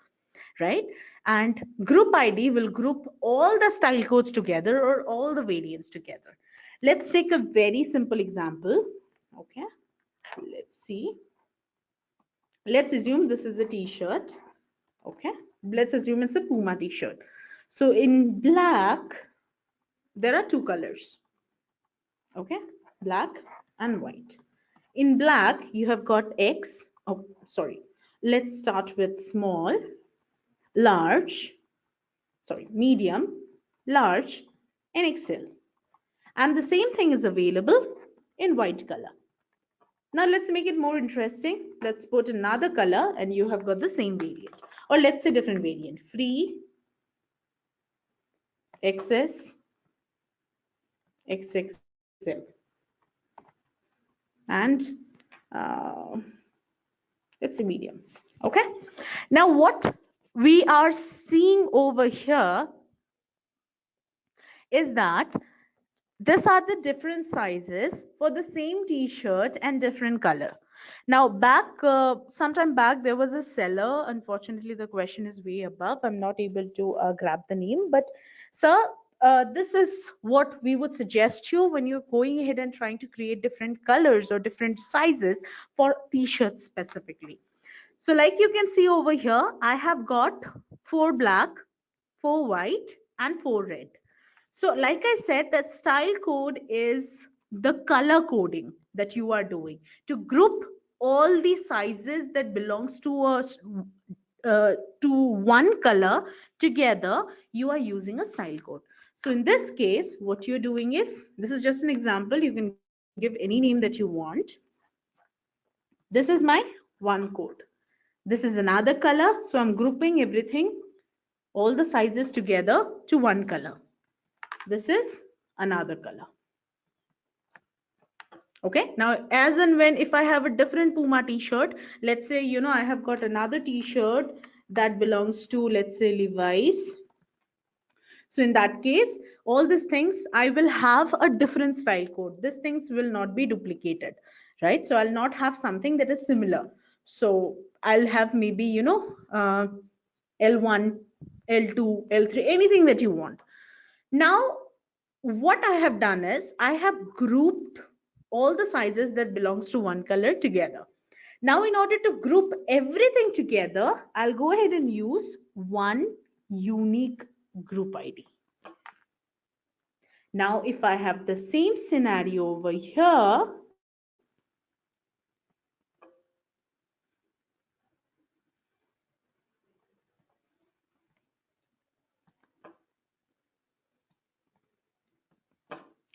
right? And group ID will group all the style codes together, or all the variants together. Let's take a very simple example. Okay, let's see. Let's assume this is a t-shirt. Okay, let's assume it's a Puma t-shirt. So in black, there are two colors. Okay, black and white. In black, you have got X. Oh, sorry. Let's start with small, large, sorry, medium, large, and XL. And the same thing is available in white color. Now let's make it more interesting. Let's put another color and you have got the same variant. Or let's say different variant. Free, XS, XXL. And uh, it's a medium. Okay. Now what we are seeing over here is that these are the different sizes for the same t-shirt and different color. Now sometime back there was a seller. Unfortunately, the question is way above. I'm not able to grab the name. But sir, this is what we would suggest you when you're going ahead and trying to create different colors or different sizes for t-shirts specifically. So like you can see over here, I have got 4 black, 4 white, and 4 red. So like I said, that style code is the color coding that you are doing to group all the sizes that belongs to to one color together. You are using a style code. So in this case, what you're doing is, this is just an example. You can give any name that you want. This is my one code. This is another color. So I'm grouping everything, all the sizes together to one color. This is another color. Okay, now as and when, if I have a different Puma t-shirt, let's say, I have got another t-shirt that belongs to, let's say, Levi's. So in that case, all these things, I will have a different style code. These things will not be duplicated, right? So I'll not have something that is similar. So I'll have maybe, L1, L2, L3, anything that you want. Now, what I have done is I have grouped all the sizes that belongs to one color together. Now, in order to group everything together, I'll go ahead and use one unique group ID. Now, if I have the same scenario over here,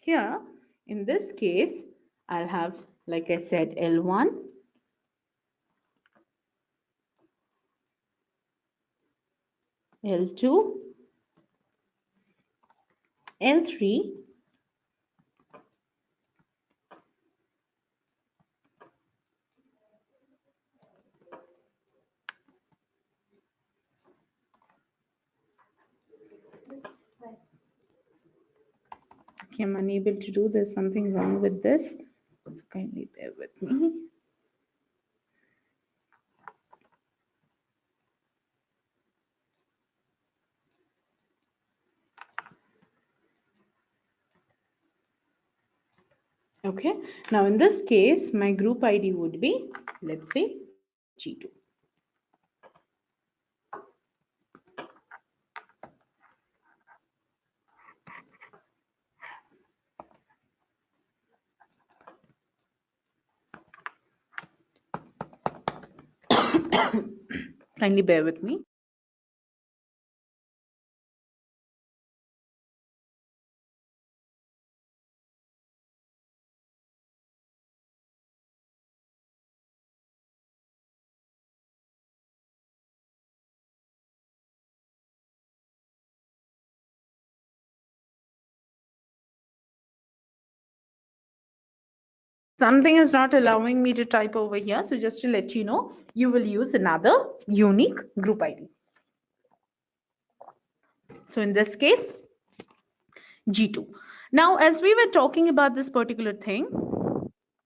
here in this case, I'll have, like I said, L1, L2, L3, okay, I'm unable to do, there's something wrong with this, so kindly bear with me. Okay, now in this case, my group ID would be, let's say, G2. Kindly bear with me. Something is not allowing me to type over here. So just to let you know, you will use another unique group ID. So in this case, G2. Now, as we were talking about this particular thing,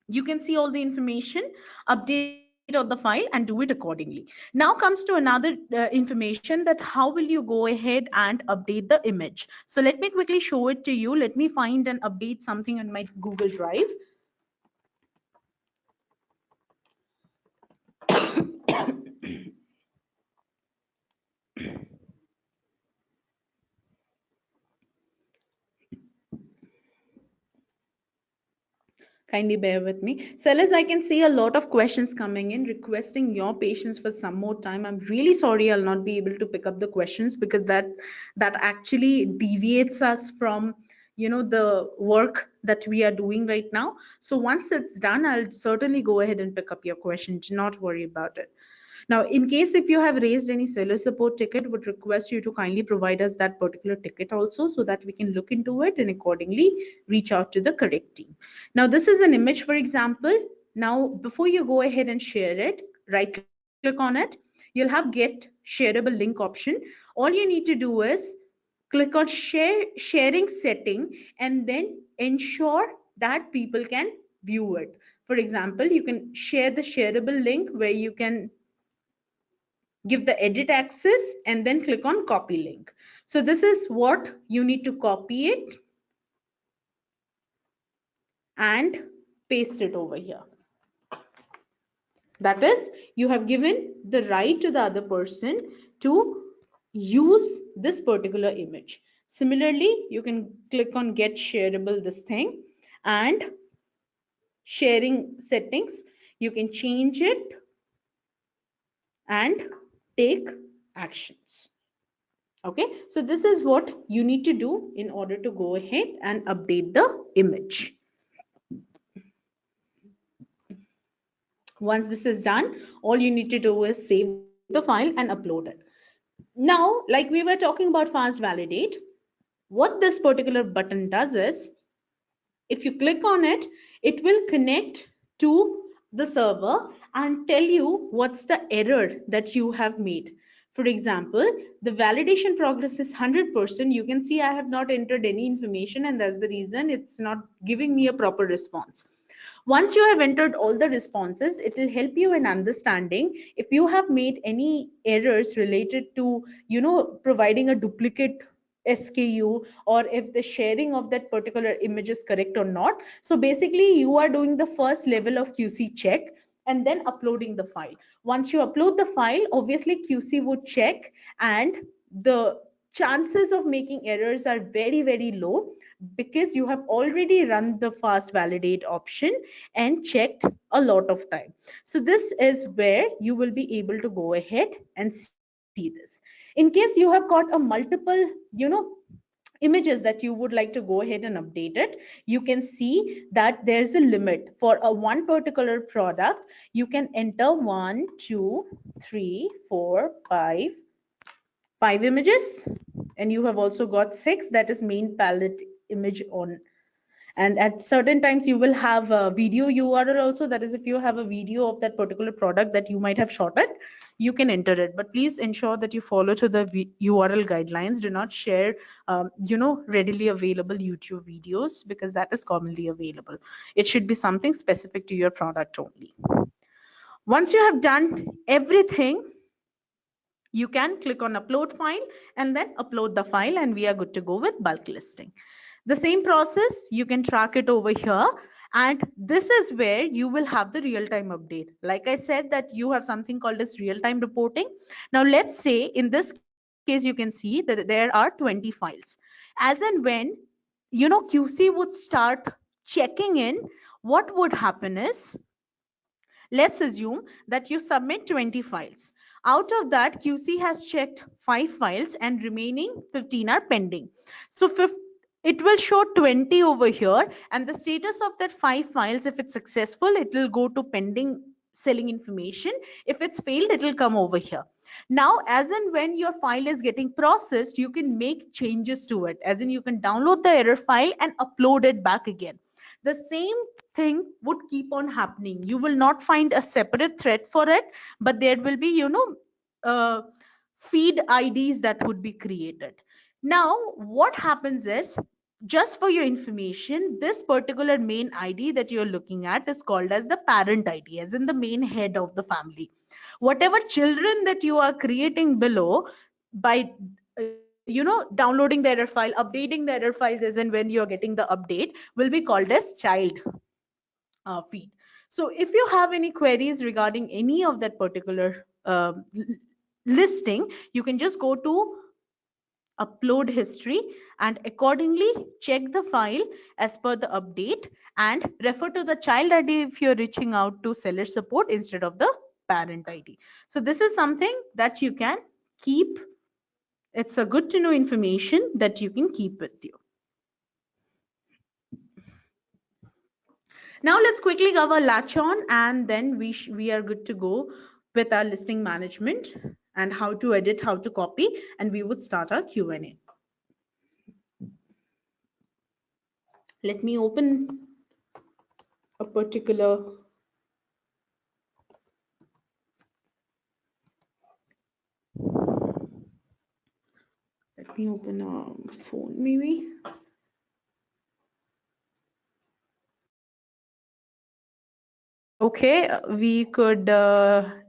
you can see all the information, update of the file and do it accordingly. Now comes to another information that how will you go ahead and update the image. So let me quickly show it to you. Let me find and update something on my Google Drive. Kindly bear with me. Sellers, I can see a lot of questions coming in requesting your patience for some more time. I'm really sorry I'll not be able to pick up the questions because that actually deviates us from the work that we are doing right now. So once it's done, I'll certainly go ahead and pick up your question. Do not worry about it. Now, in case if you have raised any seller support ticket, would request you to kindly provide us that particular ticket also so that we can look into it and accordingly reach out to the correct team. Now, this is an image, for example. Now, before you go ahead and share it, right click on it. You'll have get shareable link option. All you need to do is click on sharing setting and then ensure that people can view it. For example, you can share the shareable link where you can give the edit access and then click on copy link. So this is what you need to copy it and paste it over here. That is, you have given the right to the other person to use this particular image. Similarly, you can click on get shareable this thing and sharing settings. You can change it and take actions. Okay, so this is what you need to do in order to go ahead and update the image. Once this is done, all you need to do is save the file and upload it. Now, like we were talking about fast validate, what this particular button does is, if you click on it, it will connect to the server and tell you what's the error that you have made. For example, the validation progress is 100%. You can see I have not entered any information and that's the reason it's not giving me a proper response. Once you have entered all the responses, it will help you in understanding if you have made any errors related to, providing a duplicate SKU or if the sharing of that particular image is correct or not. So basically you are doing the first level of QC check and then uploading the file. Once you upload the file, obviously QC would check and the chances of making errors are very, very low because you have already run the fast validate option and checked a lot of time. So this is where you will be able to go ahead and see this. In case you have got a multiple, images that you would like to go ahead and update it, you can see that there's a limit for a one particular product. You can enter 1, 2, 3, 4, 5 images, and you have also got 6, that is main palette image on. And at certain times you will have a video URL also, that is if you have a video of that particular product that you might have shot it, you can enter it. But please ensure that you follow to the URL guidelines. Do not share readily available YouTube videos, because that is commonly available. It should be something specific to your product only. Once you have done everything, you can click on upload file and then upload the file, and we are good to go with bulk listing. The same process, you can track it over here, and this is where you will have the real-time update. Like I said that you have something called as real-time reporting. Now let's say in this case you can see that there are 20 files. As and when QC would start checking in, what would happen is, let's assume that you submit 20 files. Out of that, QC has checked 5 files and remaining 15 are pending. So it will show 20 over here, and the status of that 5 files, if it's successful, it will go to pending selling information. If it's failed, it will come over here. Now, as and when your file is getting processed, you can make changes to it. As in, you can download the error file and upload it back again. The same thing would keep on happening. You will not find a separate thread for it, but there will be uh, feed IDs that would be created. Now what happens is, just for your information, this particular main ID that you're looking at is called as the parent ID, as in the main head of the family. Whatever children that you are creating below by downloading the error file, updating the error files, as in when you're getting the update, will be called as child feed. So if you have any queries regarding any of that particular listing, you can just go to upload history and accordingly check the file as per the update, and refer to the child ID if you're reaching out to seller support instead of the parent ID. So this is something that you can keep. It's a good to know information that you can keep with you. Now let's quickly cover latch on, and then we are good to go with our listing management and how to edit, how to copy, and we would start our Q&A. Let me open a particular let me open a phone maybe. Okay, we could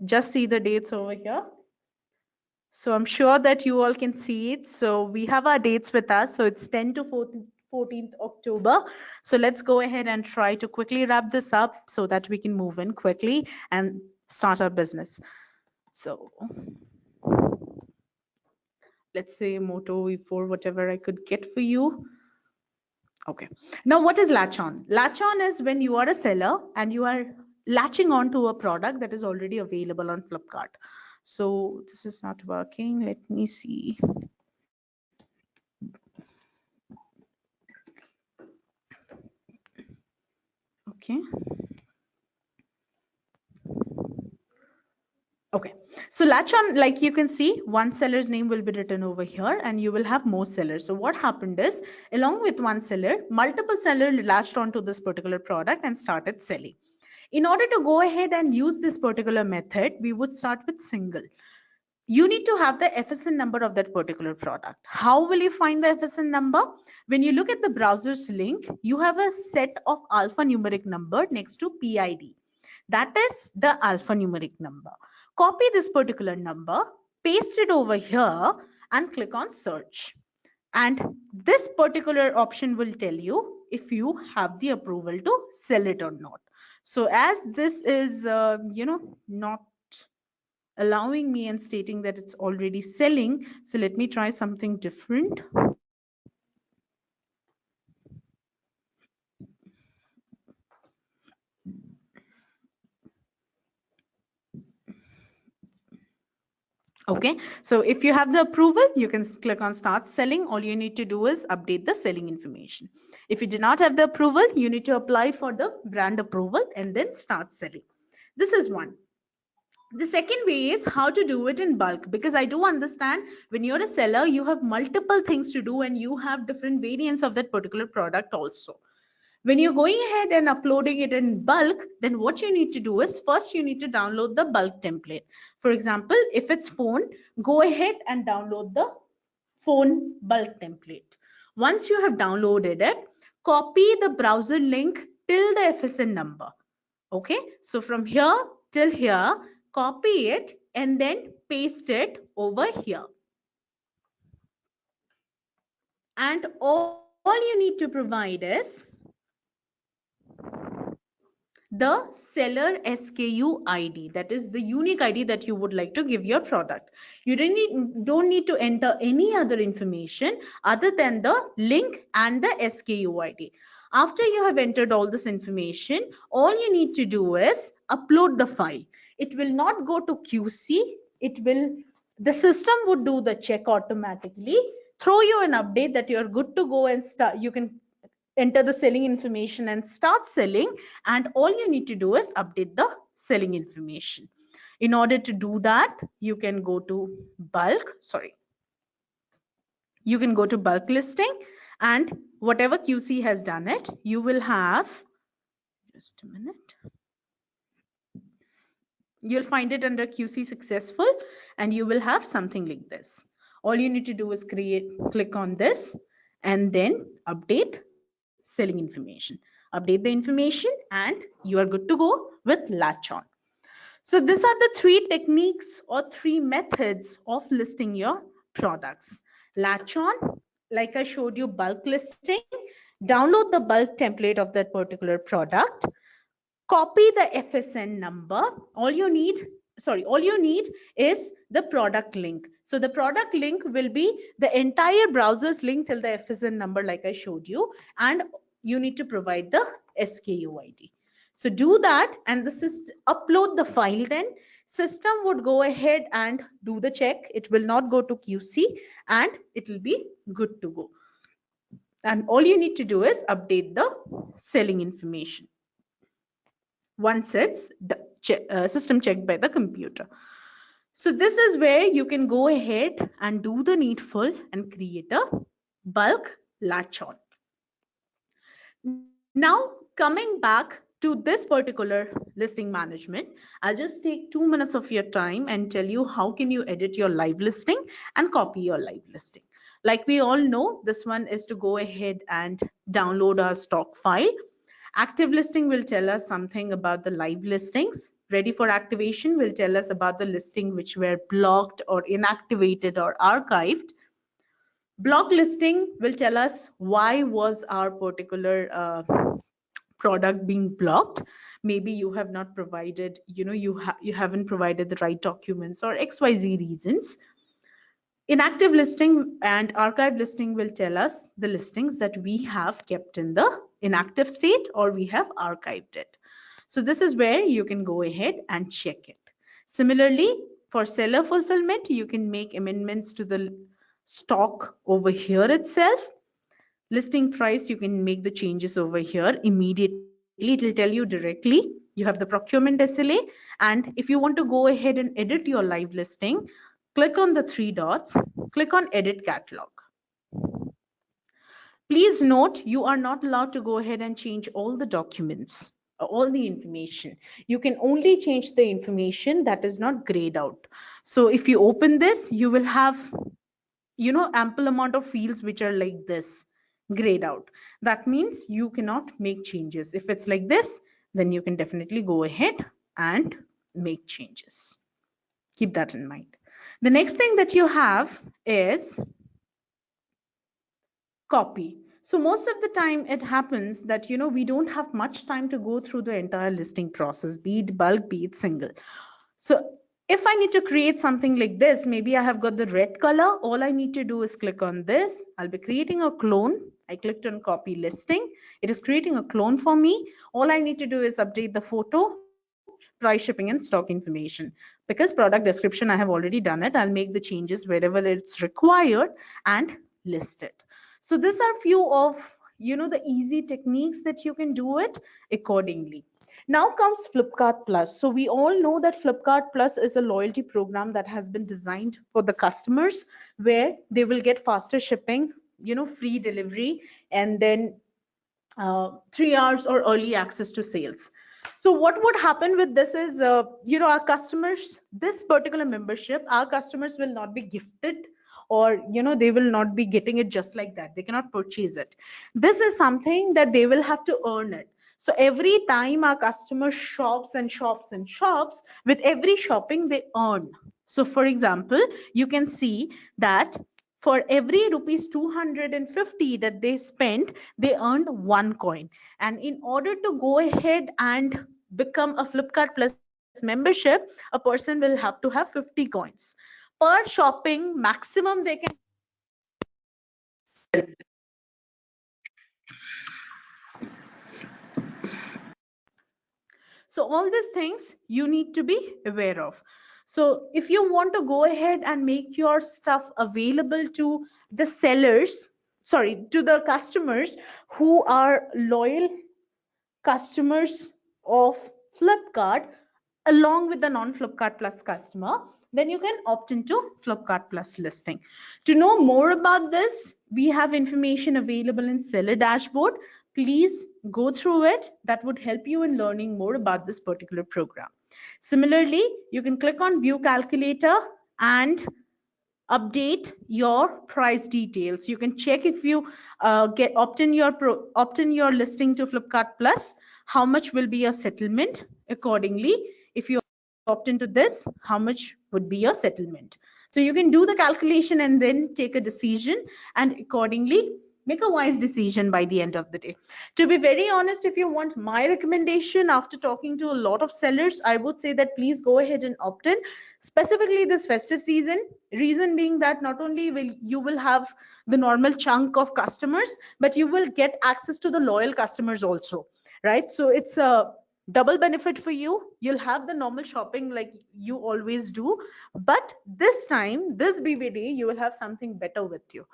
just see the dates over here. So I'm sure that you all can see it. So we have our dates with us. So it's 10 to 14th October. So let's go ahead and try to quickly wrap this up so that we can move in quickly and start our business. So let's say Moto V4, whatever I could get for you. Okay. Now what is latch on? Latch on is when you are a seller and you are latching on to a product that is already available on Flipkart. So this is not working. Let me see. Okay. Okay, so latch on, like you can see, one seller's name will be written over here and you will have more sellers. So what happened is, along with one seller, multiple sellers latched onto this particular product and started selling. In order to go ahead and use this particular method, we would start with single. You need to have the FSN number of that particular product. How will you find the FSN number? When you look at the browser's link, you have a set of alphanumeric number next to PID. That is the alphanumeric number. Copy this particular number, paste it over here and click on search. And this particular option will tell you if you have the approval to sell it or not. So as this is, not allowing me and stating that it's already selling, so let me try something different. Okay, so if you have the approval, you can click on start selling. All you need to do is update the selling information. If you do not have the approval, you need to apply for the brand approval and then start selling. This is one. The second way is how to do it in bulk, because I do understand when you're a seller, you have multiple things to do and you have different variants of that particular product also. When you're going ahead and uploading it in bulk, then what you need to do is first you need to download the bulk template. For example, if it's phone, go ahead and download the phone bulk template. Once you have downloaded it, copy the browser link till the FSN number. Okay, so from here till here, copy it and then paste it over here. And all you need to provide is the seller SKU ID, that is the unique ID that you would like to give your product. You don't need to enter any other information other than the link and the SKU ID. After you have entered all this information, all you need to do is upload the file. It will not go to QC. The system would do the check automatically, throw you an update that you're good to go and start. You can enter the selling information and start selling, and all you need to do is update the selling information. In order to do that, you can go to bulk listing, and whatever QC has done it, you will have, just a minute, you'll find it under QC successful, and you will have something like this. All you need to do is click on this and then update selling information. Update the information and you are good to go with latch on. So these are the three techniques or three methods of listing your products. Latch on, like I showed you, bulk listing, download the bulk template of that particular product, copy the FSN number. All you need is the product link. So the product link will be the entire browser's link till the FSN number, like I showed you, and you need to provide the SKU ID. So do that and the system upload the file, then system would go ahead and do the check. It will not go to QC and it will be good to go. And all you need to do is update the selling information once it's system checked by the computer. So this is where you can go ahead and do the needful and create a bulk latch on. Now coming back to this particular listing management, I'll just take 2 minutes of your time and tell you how can you edit your live listing and copy your live listing. Like we all know, this one is to go ahead and download our stock file. Active listing will tell us something about the live listings. Ready for activation will tell us about the listing which were blocked or inactivated or archived. Block listing will tell us why was our particular product being blocked. Maybe you have not provided, you haven't provided the right documents or XYZ reasons. Inactive listing and archive listing will tell us the listings that we have kept in the inactive state or we have archived it. So this is where you can go ahead and check it. Similarly, for seller fulfillment, you can make amendments to the stock over here itself. Listing price, you can make the changes over here immediately. It will tell you directly. You have the procurement SLA, and if you want to go ahead and edit your live listing, click on the 3 dots, click on edit catalog. Please note, you are not allowed to go ahead and change all the documents, all the information. You can only change the information that is not grayed out. So if you open this, you will have, ample amount of fields which are like this, grayed out. That means you cannot make changes. If it's like this, then you can definitely go ahead and make changes. Keep that in mind. The next thing that you have is copy. So most of the time it happens that, we don't have much time to go through the entire listing process, be it bulk, be it single. So if I need to create something like this, maybe I have got the red color. All I need to do is click on this. I'll be creating a clone. I clicked on copy listing. It is creating a clone for me. All I need to do is update the photo, price, shipping, and stock information. Because product description, I have already done it. I'll make the changes wherever it's required and list it. So these are few of, the easy techniques that you can do it accordingly. Now comes Flipkart Plus. So we all know that Flipkart Plus is a loyalty program that has been designed for the customers, where they will get faster shipping, free delivery, and then 3 hours or early access to sales. So what would happen with this is, our customers, this particular membership, our customers will not be gifted, or they will not be getting it just like that. They cannot purchase it. This is something that they will have to earn it. So every time our customer shops and shops and shops, with every shopping they earn. So for example, you can see that for every rupees 250 that they spent, they earned 1 coin. And in order to go ahead and become a Flipkart Plus membership, a person will have to have 50 coins. Per shopping, maximum they can. So all these things you need to be aware of. So if you want to go ahead and make your stuff available to the sellers, sorry, to the customers who are loyal customers of Flipkart, along with the non-Flipkart Plus customer, then you can opt into Flipkart Plus listing. To know more about this, we have information available in Seller Dashboard. Please go through it. That would help you in learning more about this particular program. Similarly, you can click on View Calculator and update your price details. You can check if you opt in your listing to Flipkart Plus, how much will be your settlement accordingly. If you opt into this, how much would be your settlement. So you can do the calculation and then take a decision, and accordingly make a wise decision by the end of the day. To be very honest, if you want my recommendation after talking to a lot of sellers, I would say that please go ahead and opt in, specifically this festive season. Reason being that not only will you have the normal chunk of customers, but you will get access to the loyal customers also, right? So it's a double benefit for you. You'll have the normal shopping like you always do, but this time, this BBD, you will have something better with you.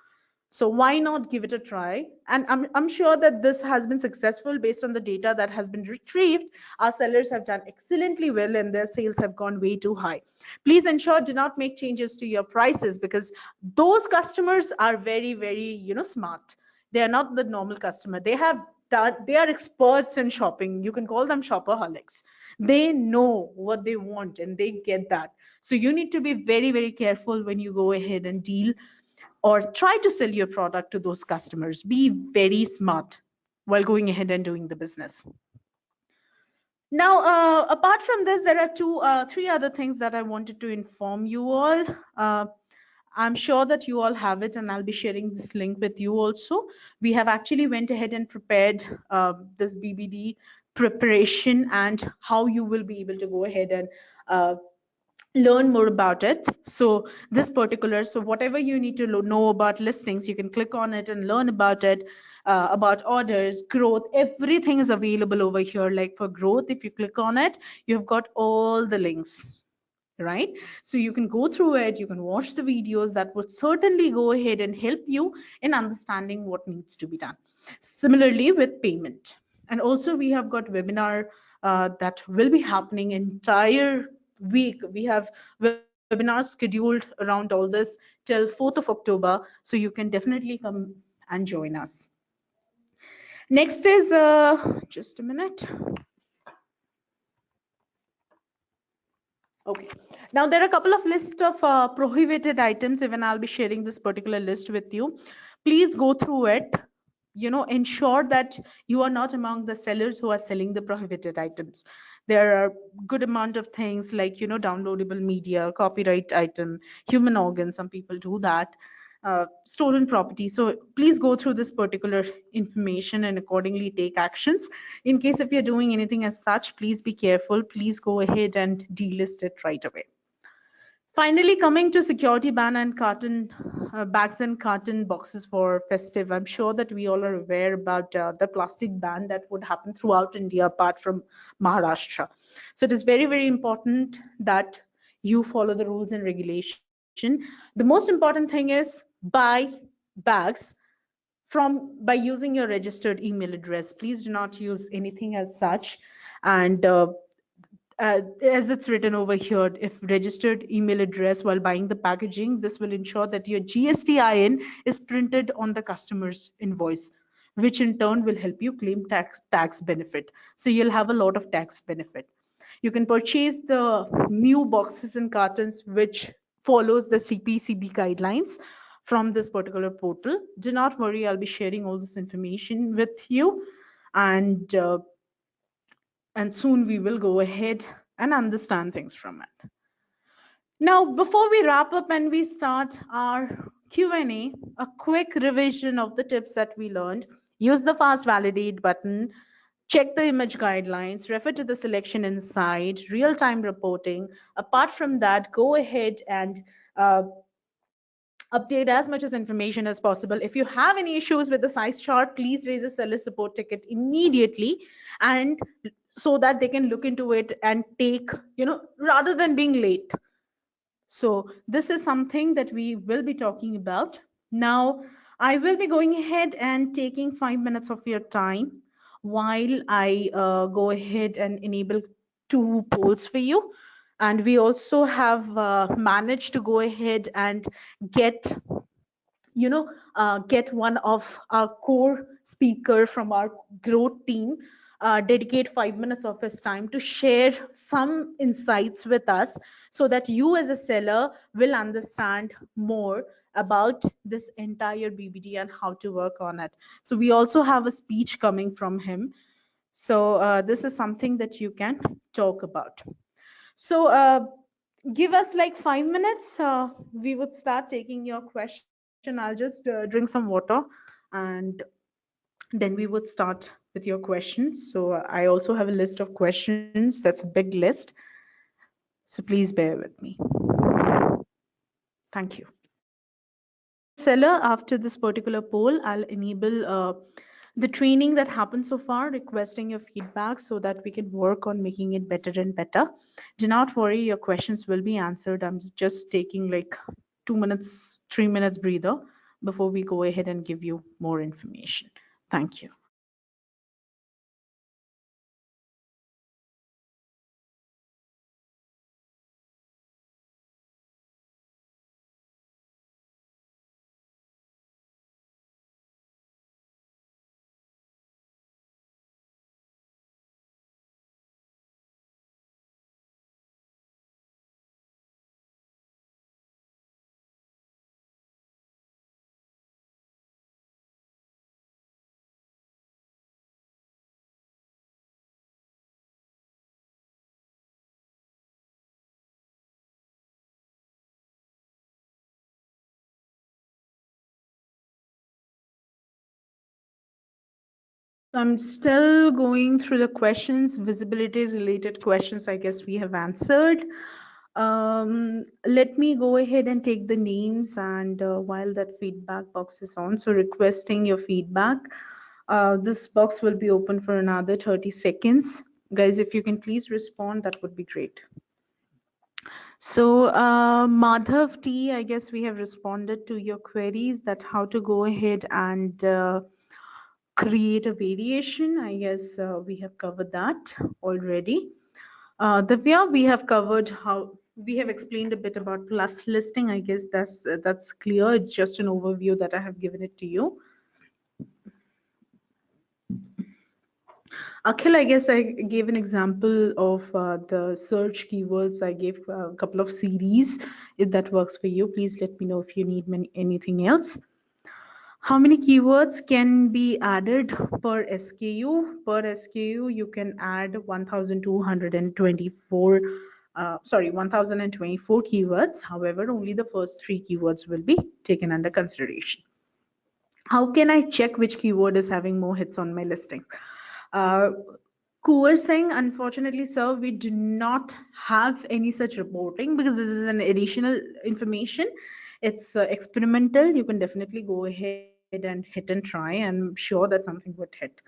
So why not give it a try? And I'm sure that this has been successful based on the data that has been retrieved. Our sellers have done excellently well and their sales have gone way too high. Please ensure do not make changes to your prices, because those customers are very, very, smart. They are not the normal customer. They are experts in shopping. You can call them shopaholics. They know what they want and they get that. So you need to be very, very careful when you go ahead and deal or try to sell your product to those customers. Be very smart while going ahead and doing the business. Now, apart from this, there are three other things that I wanted to inform you all. I'm sure that you all have it, and I'll be sharing this link with you also. We have actually went ahead and prepared this BBD preparation and how you will be able to go ahead and learn more about it. So whatever you need to know about listings, you can click on it and learn about it, about orders, growth. Everything is available over here. Like for growth, if you click on it, you've got all the links, right? So you can go through it, you can watch the videos. That would certainly go ahead and help you in understanding what needs to be done. Similarly with payment. And also we have got webinar that will be happening entire week. We have webinars scheduled around all this till 4th of October. So you can definitely come and join us. Next is, just a minute. Okay. Now there are a couple of lists of prohibited items. Even I'll be sharing this particular list with you. Please go through it. Ensure that you are not among the sellers who are selling the prohibited items. There are good amount of things like, downloadable media, copyright item, human organs. Some people do that. Stolen property. So please go through this particular information and accordingly take actions. In case if you're doing anything as such, please be careful. Please go ahead and delist it right away. Finally, coming to security ban and carton bags and carton boxes for festive, I'm sure that we all are aware about the plastic ban that would happen throughout India, apart from Maharashtra. So it is very, very important that you follow the rules and regulation. The most important thing is buy bags by using your registered email address. Please do not use anything as such. And as it's written over here, if registered email address while buying the packaging, this will ensure that your GSTIN is printed on the customer's invoice, which in turn will help you claim tax benefit. So you'll have a lot of tax benefit. You can purchase the new boxes and cartons which follows the CPCB guidelines from this particular portal. Do not worry, I'll be sharing all this information with you, and soon we will go ahead and understand things from it. Now, before we wrap up and we start our Q&A, a quick revision of the tips that we learned. Use the fast validate button, check the image guidelines, refer to the selection inside, real-time reporting. Apart from that, go ahead and uh, update as much as information as possible. If you have any issues with the size chart, please raise a seller support ticket immediately, and so that they can look into it and take, rather than being late. So this is something that we will be talking about. Now, I will be going ahead and taking 5 minutes of your time while I go ahead and enable two polls for you. And we also have managed to go ahead and get get one of our core speaker from our growth team, dedicate 5 minutes of his time to share some insights with us, so that you as a seller will understand more about this entire BBD and how to work on it. So we also have a speech coming from him. So this is something that you can talk about. So give us like 5 minutes. We would start taking your question. I'll just drink some water, and then we would start with your questions. So I also have a list of questions. That's a big list. So please bear with me. Thank you. Seller, after this particular poll, I'll enable the training that happened so far, requesting your feedback so that we can work on making it better and better. Do not worry, your questions will be answered. I'm just taking like 2 minutes, 3 minutes breather before we go ahead and give you more information. Thank you. I'm still going through the questions, visibility related questions, I guess we have answered. Let me go ahead and take the names, and while that feedback box is on, so requesting your feedback. This box will be open for another 30 seconds. Guys, if you can please respond, that would be great. So Madhav T, I guess we have responded to your queries that how to go ahead and create a variation. I guess we have covered that already. Divya, we have covered how we have explained a bit about plus listing. I guess that's clear. It's just an overview that I have given it to you. Akhil, I guess I gave an example of the search keywords. I gave a couple of series. If that works for you, please let me know if you need anything else. How many keywords can be added per SKU? Per SKU, you can add 1,224, 1,024 keywords. However, only the first 3 keywords will be taken under consideration. How can I check which keyword is having more hits on my listing? Coercing, unfortunately, sir, we do not have any such reporting because this is an additional information. It's experimental. You can definitely go ahead and hit and try. I'm sure that something would hit.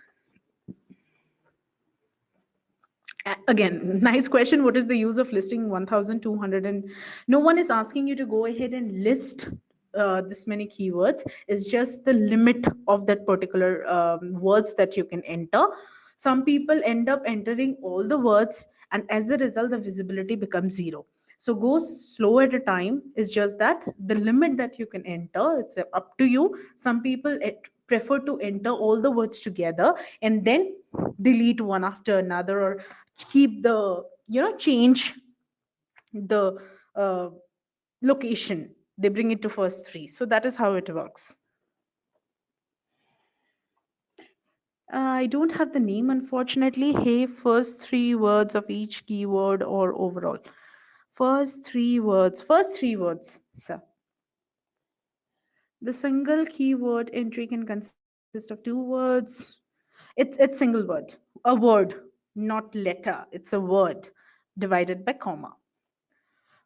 Again, nice question. What is the use of listing 1,200? And no one is asking you to go ahead and list this many keywords. It's just the limit of that particular words that you can enter. Some people end up entering all the words, and as a result, the visibility becomes zero. So go slow at a time. It's just that the limit that you can enter, it's up to you. Some people prefer to enter all the words together and then delete one after another, or keep the, change the location. They bring it to first three. So that is how it works. I don't have the name, unfortunately. Hey, first three words of each keyword or overall. First three words, sir. The single keyword entry can consist of two words. It's single word, a word, not letter. It's a word divided by comma.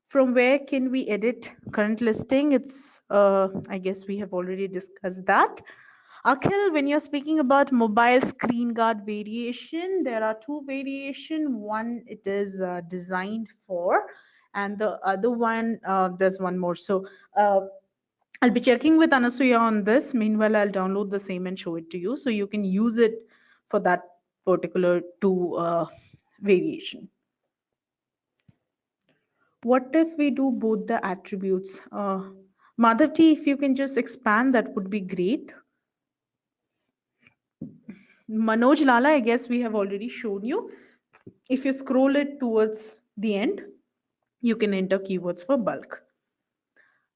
From where can we edit current listing? It's, I guess we have already discussed that. Akhil, when you're speaking about mobile screen guard variation, there are two variation. One, it is designed for, and the other one, there's one more. So I'll be checking with Anasuya on this. Meanwhile, I'll download the same and show it to you so you can use it for that particular two variation. What if we do both the attributes? Madhavti, if you can just expand, that would be great. Manoj Lala, I guess we have already shown you. If you scroll it towards the end, you can enter keywords for bulk.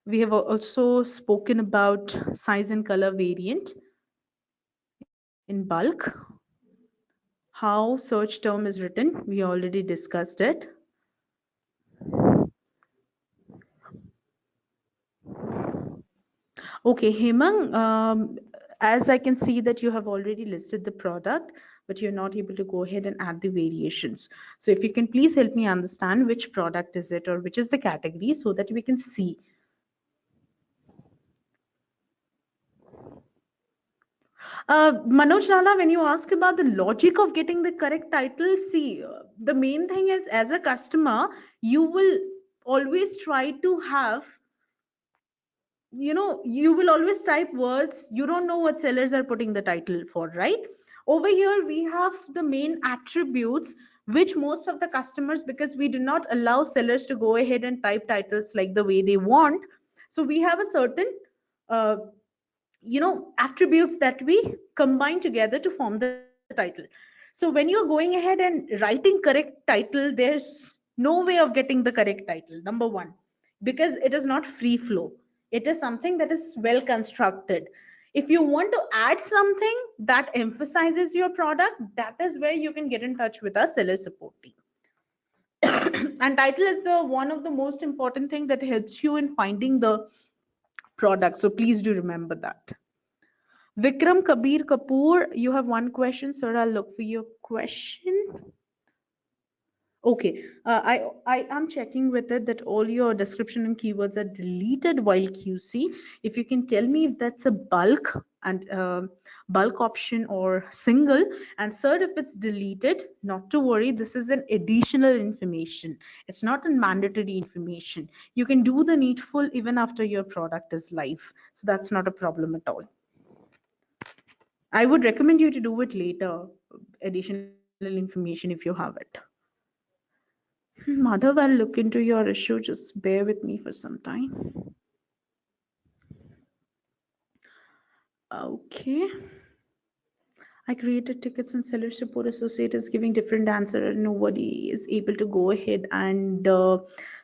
We have also spoken about size and color variant in bulk. How search term is written, we already discussed it. Okay, Hemang, as I can see that you have already listed the product, but you're not able to go ahead and add the variations. So if you can please help me understand which product is it or which is the category so that we can see. Manoj Lala, when you ask about the logic of getting the correct title, see, the main thing is as a customer, you will always try to have, you will always type words. You don't know what sellers are putting the title for, right? Over here, we have the main attributes, which most of the customers, because we do not allow sellers to go ahead and type titles like the way they want. So we have a certain, uh, attributes that we combine together to form the title. So when you're going ahead and writing correct title, there's no way of getting the correct title, number one, because it is not free flow. It is something that is well constructed. If you want to add something that emphasizes your product, that is where you can get in touch with our seller support team. And title is the one of the most important thing that helps you in finding the product, so please do remember that. Vikram Kabir Kapoor, you have one question, sir. I'll look for your question. Okay, I am checking with it that all your description and keywords are deleted while QC. If you can tell me if that's a bulk and bulk option or single, and sir, if it's deleted, not to worry. This is an additional information. It's not a mandatory information. You can do the needful even after your product is live, so that's not a problem at all. I would recommend you to do it later, additional information if you have it. Madhav, I'll look into your issue. Just bear with me for some time. Okay. I created tickets and seller support associate is giving different answer and nobody is able to go ahead and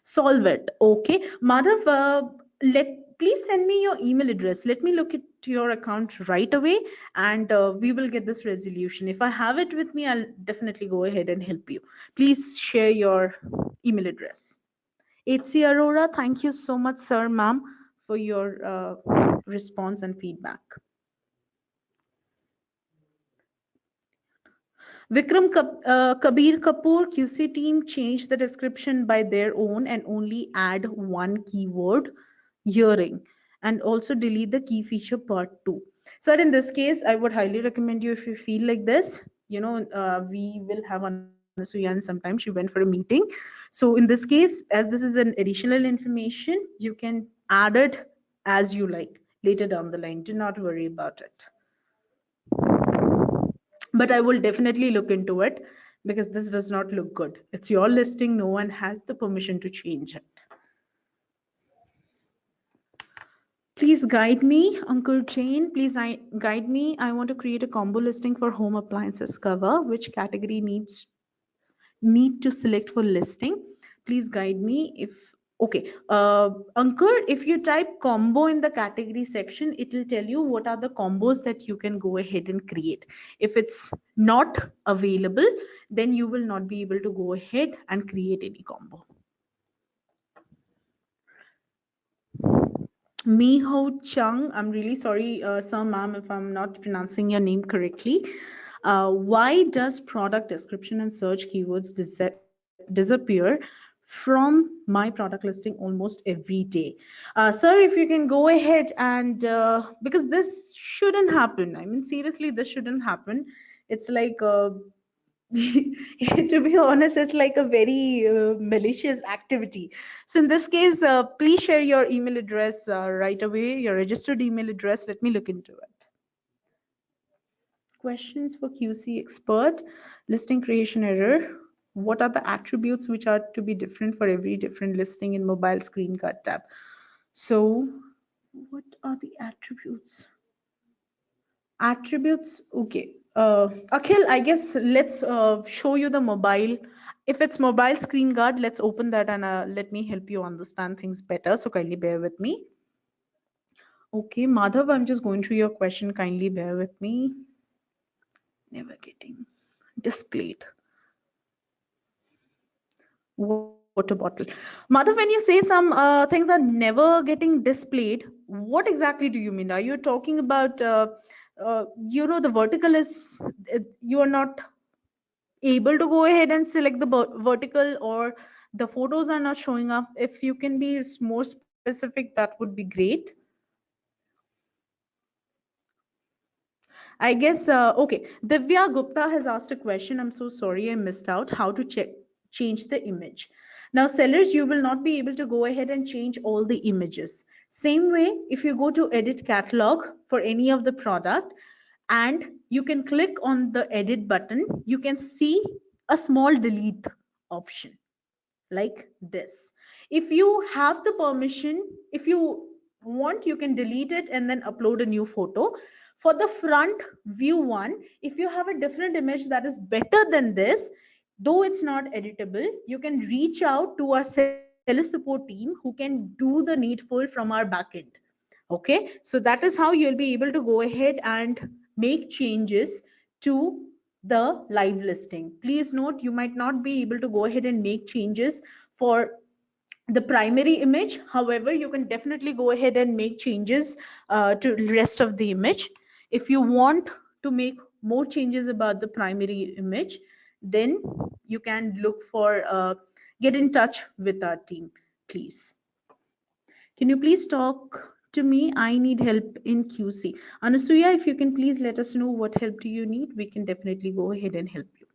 solve it. Okay. Madhav, please send me your email address. Let me look at your account right away and we will get this resolution. If I have it with me, I'll definitely go ahead and help you. Please share your email address. HC Arora, thank you so much, sir, ma'am, for your response and feedback. Kabir Kapoor QC team changed the description by their own and only add one keyword, hearing, and also delete the key feature part 2. So in this case, I would highly recommend you, if you feel like this, we will have Anasuya, and sometimes she went for a meeting. So in this case, as this is an additional information, you can add it as you like later down the line. Do not worry about it. But I will definitely look into it because this does not look good. It's your listing. No one has the permission to change it. Please guide me, Uncle Jane. Please guide me. I want to create a combo listing for home appliances cover. Which category need to select for listing? Please guide me. If okay, Ankur, if you type combo in the category section, it will tell you what are the combos that you can go ahead and create. If it's not available, then you will not be able to go ahead and create any combo. Miho Chung, I'm really sorry, sir, ma'am, if I'm not pronouncing your name correctly. Why does product description and search keywords disappear from my product listing almost every day? Sir, if you can go ahead and, because this shouldn't happen. I mean, seriously, this shouldn't happen. It's like, to be honest, it's like a very malicious activity. So in this case, please share your email address right away, your registered email address. Let me look into it. Questions for QC expert. Listing creation error. What are the attributes which are to be different for every different listing in mobile screen card tab? So what are the attributes? Attributes, okay. Akhil, I guess let's show you the mobile. If it's mobile screen guard, let's open that and let me help you understand things better. So kindly bear with me. Okay, Madhav, I'm just going through your question. Kindly bear with me. Never getting displayed. Water bottle. Madhav, when you say some things are never getting displayed, what exactly do you mean? Are you talking about, the vertical is, you are not able to go ahead and select the vertical, or the photos are not showing up? If you can be more specific, that would be great. I guess, okay. Divya Gupta has asked a question. I'm so sorry I missed out. How to change the image. Now, sellers, you will not be able to go ahead and change all the images. Same way, if you go to edit catalog for any of the product and you can click on the edit button, you can see a small delete option like this. If you have the permission, if you want, you can delete it and then upload a new photo. For the front view one, if you have a different image that is better than this, though it's not editable, you can reach out to our seller support team who can do the needful from our backend. Okay, so that is how you'll be able to go ahead and make changes to the live listing. Please note, you might not be able to go ahead and make changes for the primary image. However, you can definitely go ahead and make changes to the rest of the image. If you want to make more changes about the primary image, then you can look for, get in touch with our team, please. Can you please talk to me? I need help in QC. Anasuya, if you can please let us know what help do you need, we can definitely go ahead and help you.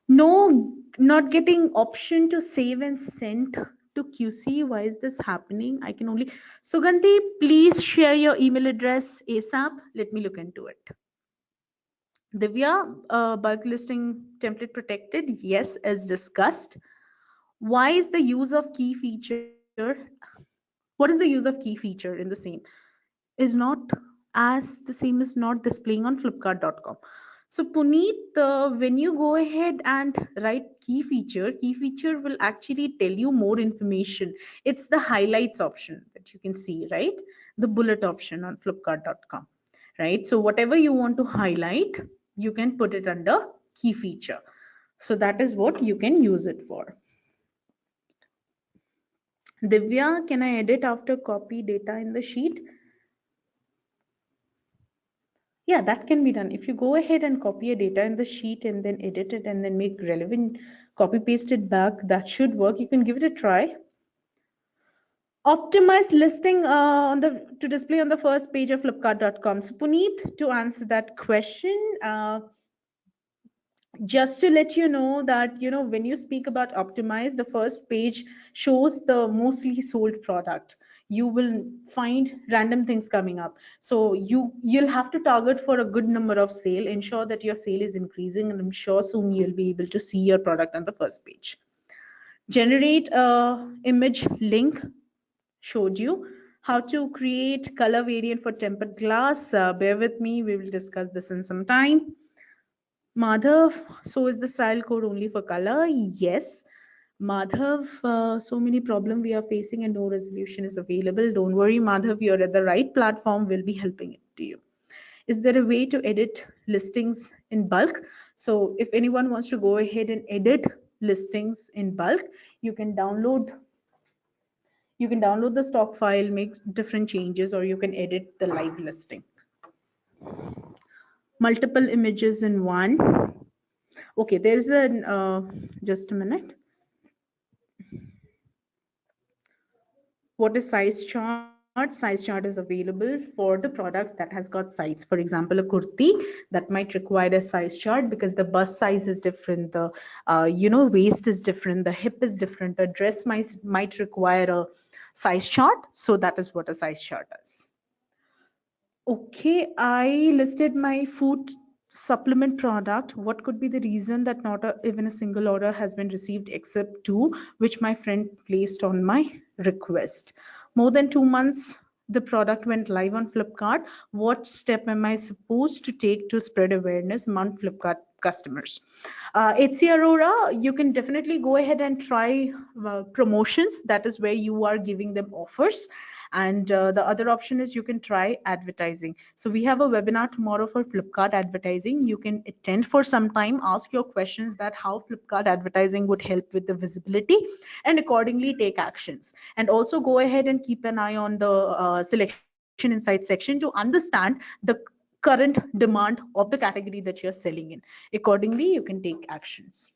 No, not getting option to save and send to QC. Why is this happening? I can only. Sugandhi, please share your email address ASAP. Let me look into it. Divya, bulk listing template protected? Yes, as discussed. Why is the use of key feature? What is the use of key feature in the same? Is not as the same as not displaying on flipkart.com. So Puneet, when you go ahead and write key feature will actually tell you more information. It's the highlights option that you can see, right? The bullet option on flipkart.com, right? So whatever you want to highlight, you can put it under key feature. So that is what you can use it for. Divya, can I edit after copy data in the sheet? Yeah, that can be done. If you go ahead and copy a data in the sheet and then edit it and then make relevant, copy paste it back, that should work. You can give it a try. Optimized listing on the to display on the first page of flipkart.com. So Puneet, to answer that question, just to let you know that when you speak about optimize, the first page shows the mostly sold product. You will find random things coming up, so you'll have to target for a good number of sale, ensure that your sale is increasing, and I'm sure soon you'll be able to see your product on the first page. Generate a image link, showed you how to create color variant for tempered glass. Bear with me, we will discuss this in some time. Madhav, so is the style code only for color? Yes. Madhav, so many problems we are facing and no resolution is available. Don't worry, Madhav, you're at the right platform. We'll be helping it to you. Is there a way to edit listings in bulk? So if anyone wants to go ahead and edit listings in bulk, you can download the stock file, make different changes, or you can edit the live listing. Multiple images in one. Okay, there's an just a minute. What is size chart? Size chart is available for the products that has got size. For example, a kurti that might require a size chart because the bust size is different, the waist is different, the hip is different. A dress might require a size chart, so that is what a size chart is. Okay, I listed my food supplement product. What could be the reason that not even a single order has been received except two, which my friend placed on my request? More than 2 months, the product went live on Flipkart. What step am I supposed to take to spread awareness among Flipkart customers? HC Aurora, you can definitely go ahead and try promotions. That is where you are giving them offers. And the other option is you can try advertising. So we have a webinar tomorrow for Flipkart advertising. You can attend for some time, ask your questions that how Flipkart advertising would help with the visibility, and accordingly take actions. And also go ahead and keep an eye on the selection insight section to understand the current demand of the category that you're selling in. Accordingly, you can take actions.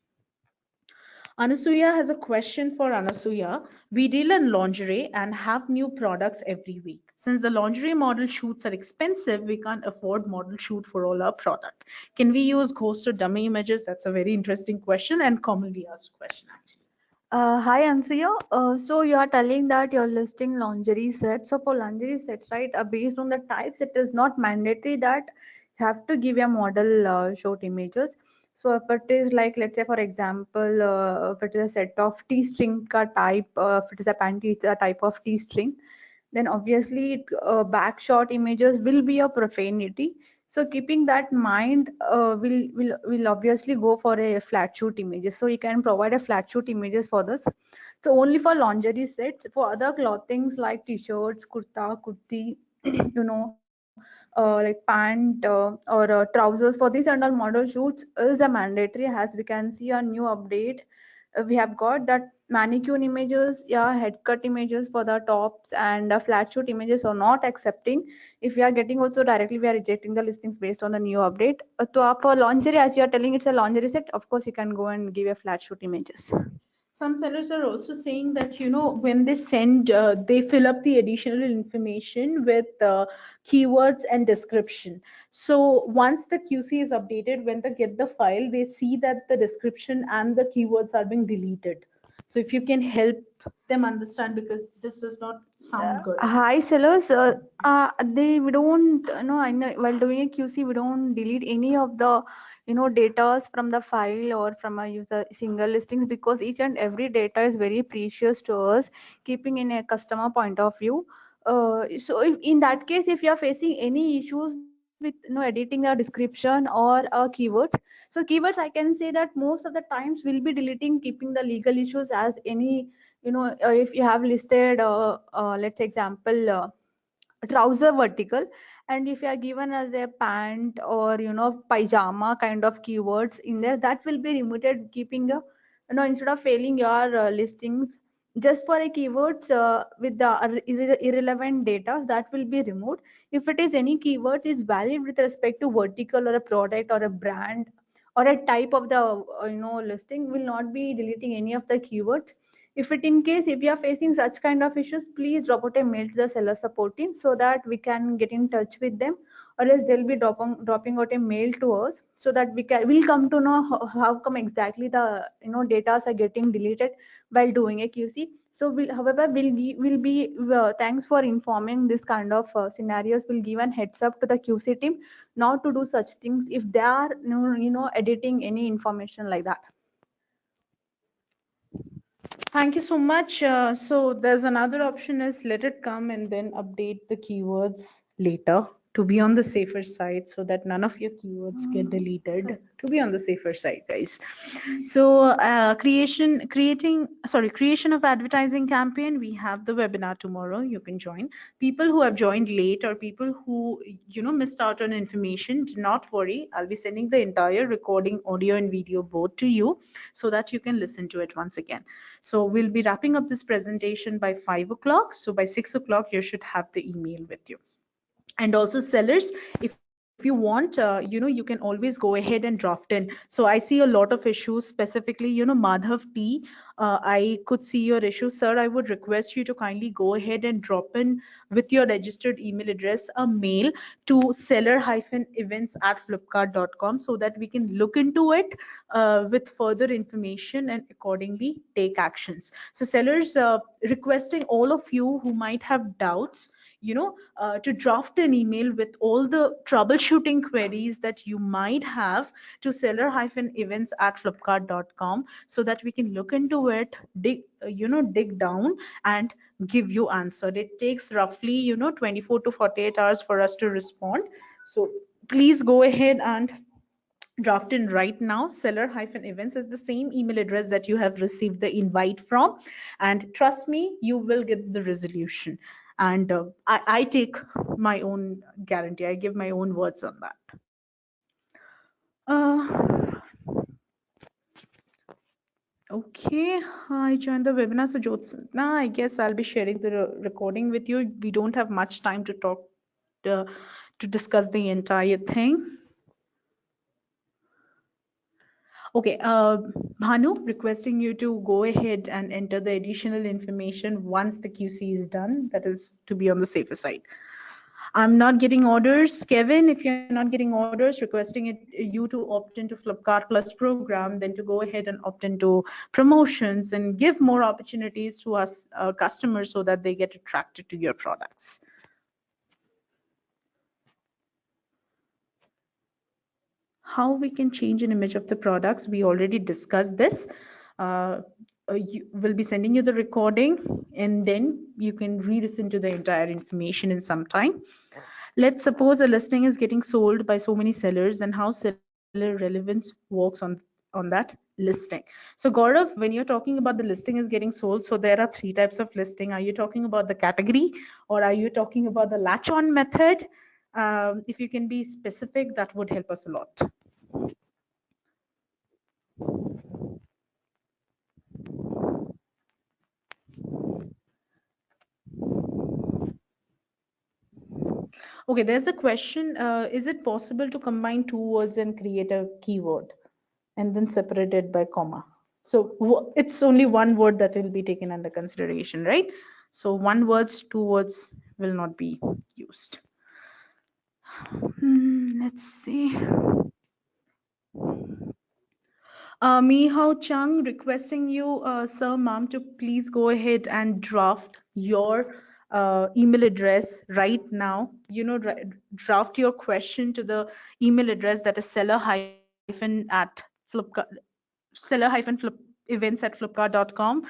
Anasuya has a question for Anasuya. We deal in lingerie and have new products every week. Since the lingerie model shoots are expensive, we can't afford model shoot for all our product. Can we use ghost or dummy images? That's a very interesting question and commonly asked question actually. Hi Ansuya. So you are telling that you're listing lingerie sets. So for lingerie sets, right, based on the types, it is not mandatory that you have to give a model short images. So if it is like, let's say for example, if it is a set of T-string ka type, if it is a panty, it's a type of T-string, then obviously back shot images will be a profanity. So keeping that in mind, will obviously go for a flat shoot images. So you can provide a flat shoot images for this. So only for lingerie sets. For other clothings like t-shirts, kurta, kurti, like pant or trousers, for these and all model shoots is a mandatory. As we can see a new update, we have got that mannequin images, yeah, head cut images for the tops, and flat shoot images are not accepting. If we are getting also directly, we are rejecting the listings based on the new update. So for lingerie, as you are telling it's a lingerie set, of course you can go and give a flat shoot images. Some sellers are also saying that when they send, they fill up the additional information with keywords and description. So once the QC is updated, when they get the file, they see that the description and the keywords are being deleted. So if you can help them understand, because this does not sound good. Hi sellers, we don't, I know while doing a QC, we don't delete any of the, data from the file or from a user single listings, because each and every data is very precious to us, keeping in a customer point of view. So if, in that case, if you are facing any issues with, editing the description or keywords, so keywords, I can say that most of the times we'll be deleting, keeping the legal issues as any, if you have listed let's say example trouser vertical, and if you are given as a pant or pajama kind of keywords in there, that will be removed, keeping a, instead of failing your listings, just for a keywords with the irrelevant data that will be removed. If it is any keywords is valid with respect to vertical or a product or a brand or a type of the listing, will not be deleting any of the keywords. If it in case if you are facing such kind of issues, please drop out a mail to the seller support team so that we can get in touch with them, or else they'll be dropping out a mail to us so that we'll come to know how come exactly the data are getting deleted while doing a QC. So however, will be thanks for informing this kind of scenarios. Will give an heads up to the QC team not to do such things if they are editing any information like that. Thank you so much. So there's another option is let it come and then update the keywords later to be on the safer side so that none of your keywords get deleted, to be on the safer side, guys. So creation of advertising campaign. We have the webinar tomorrow. You can join. People who have joined late or people who missed out on information, do not worry. I'll be sending the entire recording, audio and video both to you so that you can listen to it once again. So we'll be wrapping up this presentation by 5 o'clock. So by 6 o'clock, you should have the email with you. And also sellers, if you want, you can always go ahead and draft in. So I see a lot of issues, specifically, Madhav T. I could see your issue, sir. I would request you to kindly go ahead and drop in with your registered email address a mail to seller-events@flipkart.com so that we can look into it with further information and accordingly take actions. So sellers, requesting all of you who might have doubts, to draft an email with all the troubleshooting queries that you might have to seller-events@flipkart.com so that we can look into it, dig down and give you answer. It takes roughly, 24 to 48 hours for us to respond. So please go ahead and draft in right now. Seller-events is the same email address that you have received the invite from, and trust me, you will get the resolution. And I take my own guarantee. I give my own words on that. Okay, I joined the webinar. So Jyotsna, I guess I'll be sharing the recording with you. We don't have much time to talk to discuss the entire thing. Okay, Bhanu, requesting you to go ahead and enter the additional information once the QC is done. That is to be on the safer side. I'm not getting orders. Kevin, if you're not getting orders, requesting you to opt into Flipkart Plus program, then to go ahead and opt into promotions and give more opportunities to us customers so that they get attracted to your products. How we can change an image of the products, we already discussed this. You will be sending you the recording and then you can re-listen to the entire information in some time. Let's suppose a listing is getting sold by so many sellers, and how seller relevance works on that listing. So Gaurav, when you're talking about the listing is getting sold, so there are 3 types of listing. Are you talking about the category or are you talking about the latch on method? If you can be specific, that would help us a lot. Okay, there's a question. Is it possible to combine 2 words and create a keyword and then separate it by comma? So it's only 1 word that will be taken under consideration, right? So 1 words, 2 words will not be used. Let's see. Mihao Chung, requesting you, sir, ma'am, to please go ahead and draft your email address right now. Draft your question to the email address that is seller-events@flipkart.com.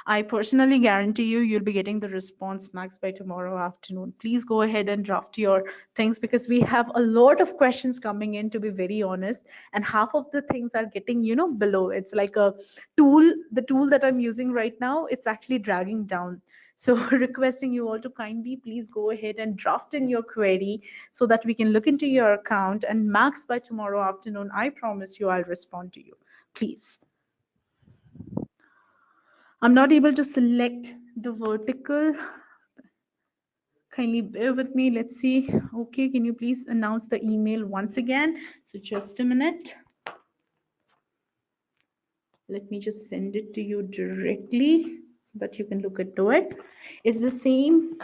I personally guarantee you'll be getting the response max by tomorrow afternoon. Please go ahead and draft your things because we have a lot of questions coming in, to be very honest, and half of the things are getting, below. It's like a tool, the tool that I'm using right now, it's actually dragging down. So requesting you all to kindly please go ahead and draft in your query so that we can look into your account, and max by tomorrow afternoon, I promise you I'll respond to you. Please. I'm not able to select the vertical. Kindly bear with me. Let's see. Okay, can you please announce the email once again? So just a minute. Let me just send it to you directly so that you can look into it. It's the same.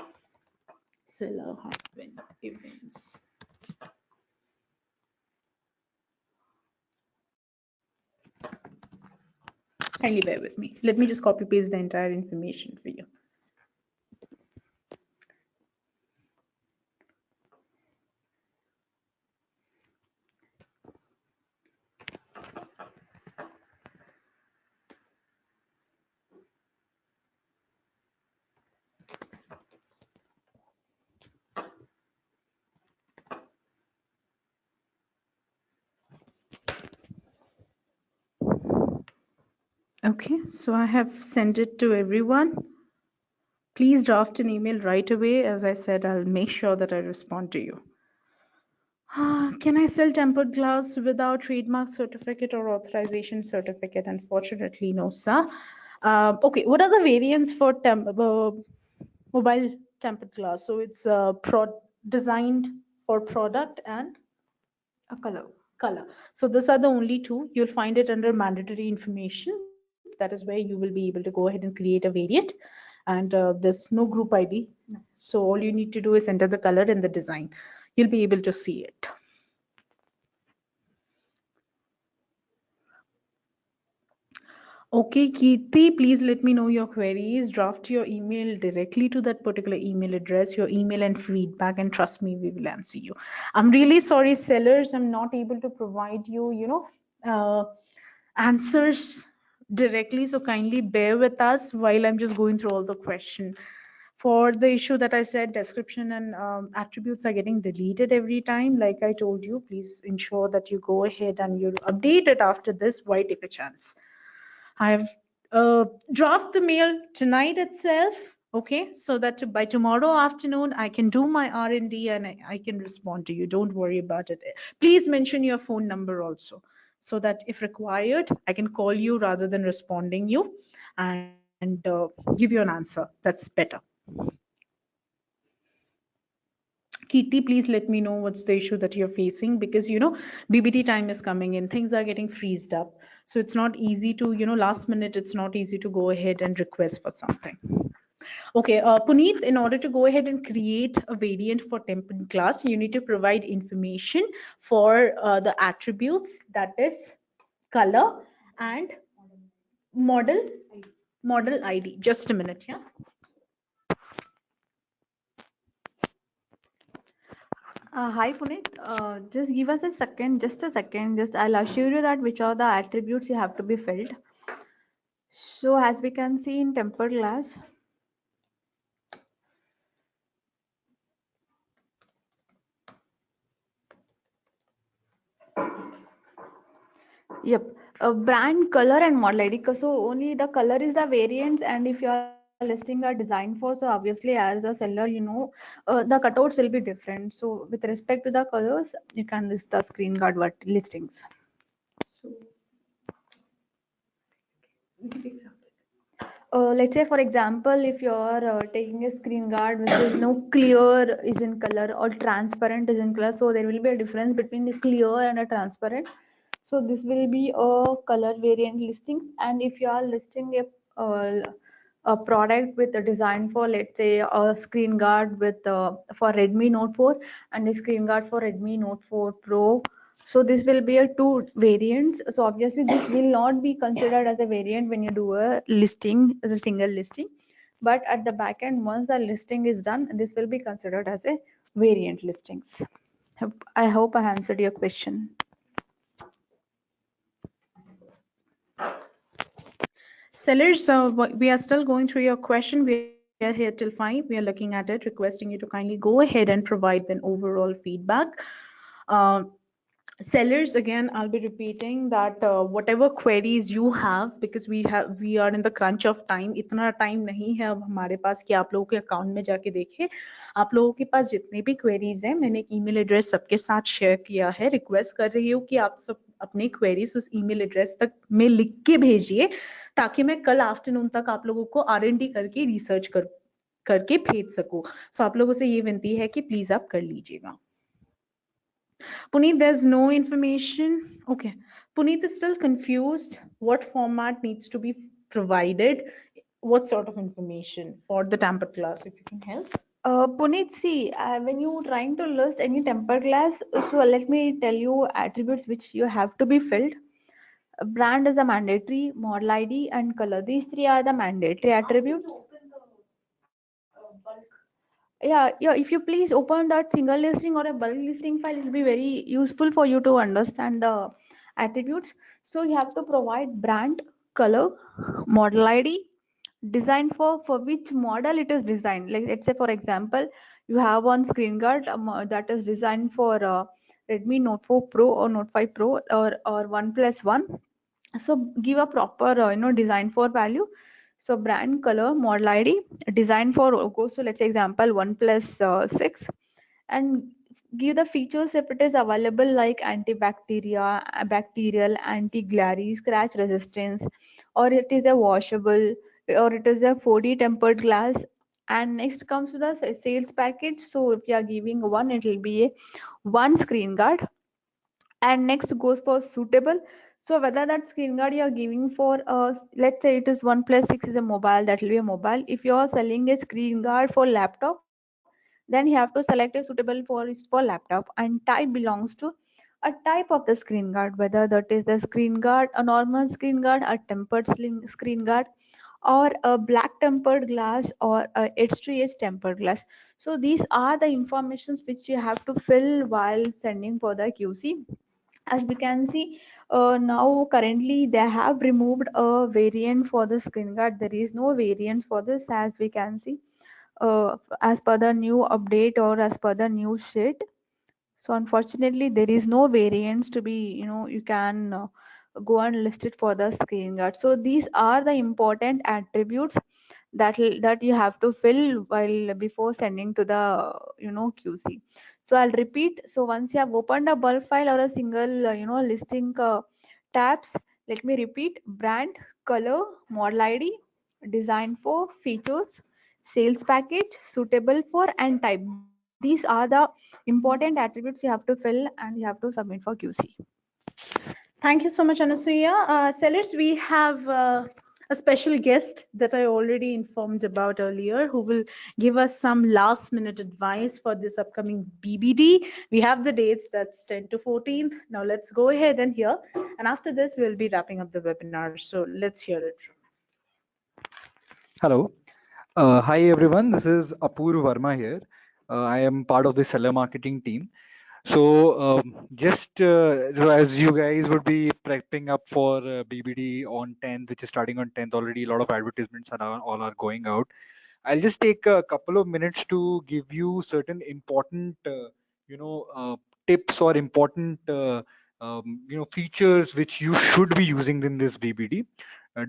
Seller Hyphen Events. Kindly bear with me. Let me just copy paste the entire information for you. Okay, so I have sent it to everyone. Please draft an email right away. As I said, I'll make sure that I respond to you. Can I sell tempered glass without trademark certificate or authorization certificate? Unfortunately, no, sir. Okay, what are the variants for mobile tempered glass? So it's designed for product and A color. color. So these are the only two. You'll find it under mandatory information. That is where you will be able to go ahead and create a variant. And there's no group ID. No. So all you need to do is enter the color and the design. You'll be able to see it. Okay, Kirti, please let me know your queries. Draft your email directly to that particular email address, your email and feedback, and trust me, we will answer you. I'm really sorry, sellers, I'm not able to provide you, answers directly. So kindly bear with us while I'm just going through all the question. For the issue that I said, description and attributes are getting deleted every time. Like I told you, please ensure that you go ahead and you update it after this. Why take a chance? I have draft the mail tonight itself, okay, so that by tomorrow afternoon I can do my R&D and I can respond to you. Don't worry about it. Please mention your phone number also, so that if required, I can call you rather than responding you and give you an answer. That's better. Kirti, please let me know what's the issue that you're facing, because BBT time is coming in, things are getting freezed up. So it's not easy to, last minute, it's not easy to go ahead and request for something. Okay, Puneet, in order to go ahead and create a variant for tempered glass, you need to provide information for the attributes, that is color and model ID. Just a minute, yeah. Hi Puneet, just give us a second, just a second. Just I'll assure you that which are the attributes you have to be filled. So as we can see in tempered glass, yep, brand, color, and model ID. So only the color is the variants, and if you are listing a design for, so obviously as a seller, the cutouts will be different. So with respect to the colors, you can list the screen guard listings. Let's say for example, if you're taking a screen guard which is no clear is in color or transparent is in color, so there will be a difference between the clear and a transparent. So this will be a color variant listings. And if you are listing a product with a design for, let's say, a screen guard with for Redmi Note 4 and a screen guard for Redmi Note 4 Pro, so this will be a two variants. So obviously this will not be considered as a variant when you do a listing as a single listing, but at the back end, once the listing is done, this will be considered as a variant listings. I hope I answered your question. Sellers, we are still going through your question. We are here till 5. We are looking at it, requesting you to kindly go ahead and provide an overall feedback. Uh, Sellers, again, I'll be repeating that whatever queries you have, because we are in the crunch of time. इतना time नहीं है अब हमारे पास कि आप लोगों के account में जाके देखें. आप लोगों के पास जितने भी queries हैं, मैंने एक email address सबके साथ share किया है. Request कर रही हूँ कि आप सब अपने क्वेरीज उस ईमेल एड्रेस तक में लिख के भेजिए, ताकि मैं कल आफ्टरनून तक आप लोगों को R&D करके रिसर्च करके भेज सकूं। सो आप लोगों से ये विनती है कि प्लीज आप कर लीजिएगा। Puneet, there's no information. Okay. Puneet is still confused. What format needs to be provided? What sort of information for the tempered glass, if you can help? Puneet, see, when you trying to list any tempered glass, so let me tell you attributes which you have to be filled. Brand is a mandatory, model ID and color. These three are the mandatory attributes. Yeah, if you please open that single listing or a bulk listing file, it will be very useful for you to understand the attributes. So you have to provide brand, color, model ID, design for which model it is designed. Like let's say for example, you have one screen guard that is designed for Redmi Note 4 Pro or Note 5 Pro or OnePlus One. So give a proper design for value. So brand, color, model ID, design for logo. So let's say example OnePlus 6, and give the features if it is available, like bacterial, anti-glare, scratch resistance, or it is a washable, or it is a 4D tempered glass. And next comes to the sales package. So if you are giving one, it will be a one screen guard. And next goes for suitable. So whether that screen guard you are giving for let's say it is OnePlus 6 is a mobile, that will be a mobile. If you are selling a screen guard for laptop, then you have to select a suitable for laptop, and type belongs to a type of the screen guard, whether that is the screen guard, a normal screen guard, a tempered screen guard, or a black tempered glass, or a edge to edge tempered glass. So these are the informations which you have to fill while sending for the QC. As we can see, now currently they have removed a variant for the screen guard. There is no variants for this, as we can see, as per the new update or as per the new sheet. So unfortunately there is no variants to be, you can go and list it for the screen guard. So these are the important attributes that you have to fill while before sending to the QC. So I'll repeat. So once you have opened a bulk file or a single listing tabs, let me repeat: brand, color, model ID, design for, features, sales package, suitable for, and type. These are the important attributes you have to fill and you have to submit for QC. Thank you so much, Anasuya. Sellers, we have a special guest that I already informed about earlier, who will give us some last minute advice for this upcoming BBD. We have the dates, that's 10 to 14th. Now let's go ahead and hear. And after this, we'll be wrapping up the webinar. So let's hear it. Hello. Hi, everyone. This is Apurv Verma here. I am part of the seller marketing team. So so as you guys would be prepping up for BBD on 10th, which is starting on 10th already, a lot of advertisements are all are going out. I'll just take a couple of minutes to give you certain important, tips or important, features which you should be using in this BBD.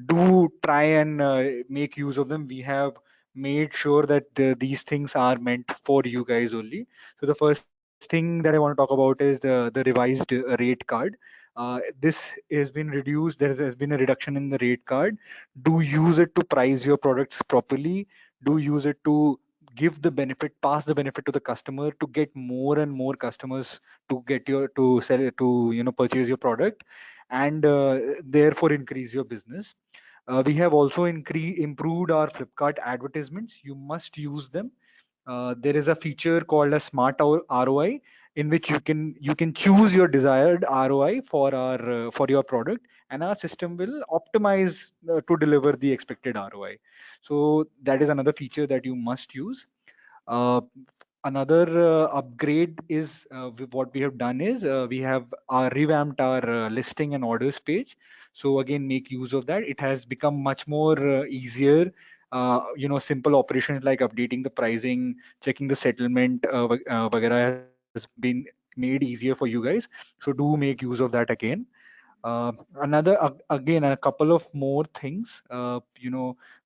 Do try and make use of them. We have made sure that these things are meant for you guys only. So the first thing that I want to talk about is the revised rate card. This has been reduced. Has been a reduction in the rate card. Do use it to price your products properly. Do use it to give the benefit, pass the benefit to the customer, to get more and more customers to get your to sell to purchase your product, and therefore increase your business. We have also improved our Flipkart advertisements. You must use them. There is a feature called a smart ROI, in which you can choose your desired ROI for your product, and our system will optimize to deliver the expected ROI. So that is another feature that you must use. Uh, Another upgrade is what we have done is we have revamped our listing and orders page. So again, make use of that. It has become much more easier. Simple operations like updating the pricing, checking the settlement, वगैरह has been made easier for you guys. So do make use of that again. Again, a couple of more things,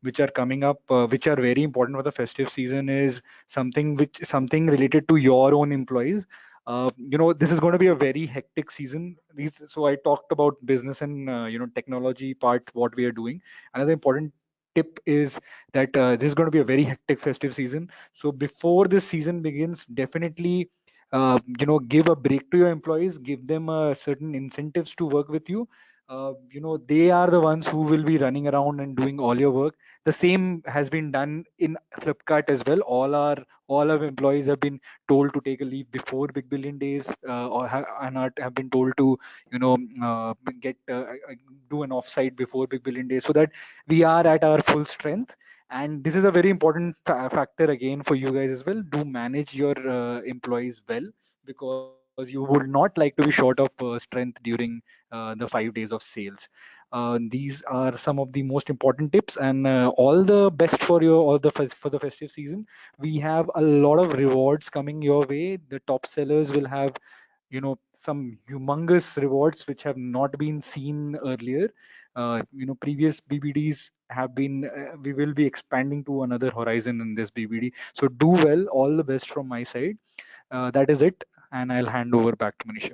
which are coming up, which are very important for the festive season, is something related to your own employees. This is going to be a very hectic season. So I talked about business and technology part, what we are doing. Another important tip is that this is going to be a very hectic festive season. So before this season begins, definitely give a break to your employees, give them certain incentives to work with you. They are the ones who will be running around and doing all your work. The same has been done in Flipkart as well. All our employees have been told to take a leave before Big Billion Days, and have been told to you know get do an offsite before Big Billion Days, so that we are at our full strength. And this is a very important factor again for you guys as well. Do manage your employees well, because you would not like to be short of strength during the 5 days of sales. These are some of the most important tips, and all the best for for the festive season. We have a lot of rewards coming your way. The top sellers will have some humongous rewards which have not been seen earlier. Previous BBDs have been we will be expanding to another horizon in this BBD. So do well. All the best from my side. That is it, and I'll hand over back to Manisha.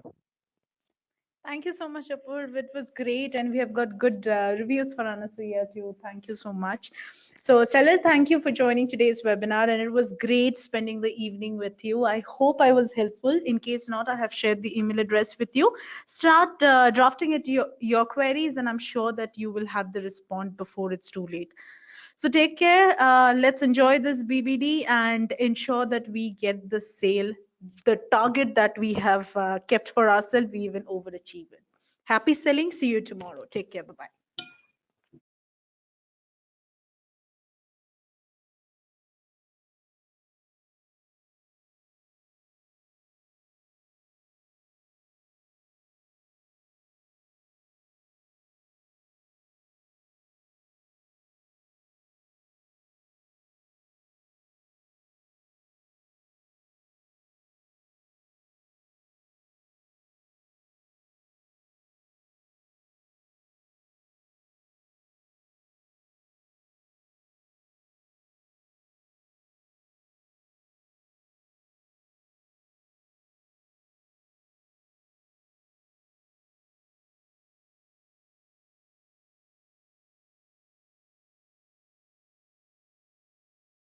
Thank you so much, Apurv. It was great, and we have got good reviews for Anasuya too. Thank you so much. So, Sellers, thank you for joining today's webinar, and it was great spending the evening with you. I hope I was helpful. In case not, I have shared the email address with you. Start drafting it your queries, and I'm sure that you will have the response before it's too late. So take care. Let's enjoy this BBD and ensure that we get the sale, the target that we have kept for ourselves, we even overachieve it. Happy selling. See you tomorrow. Take care. Bye bye.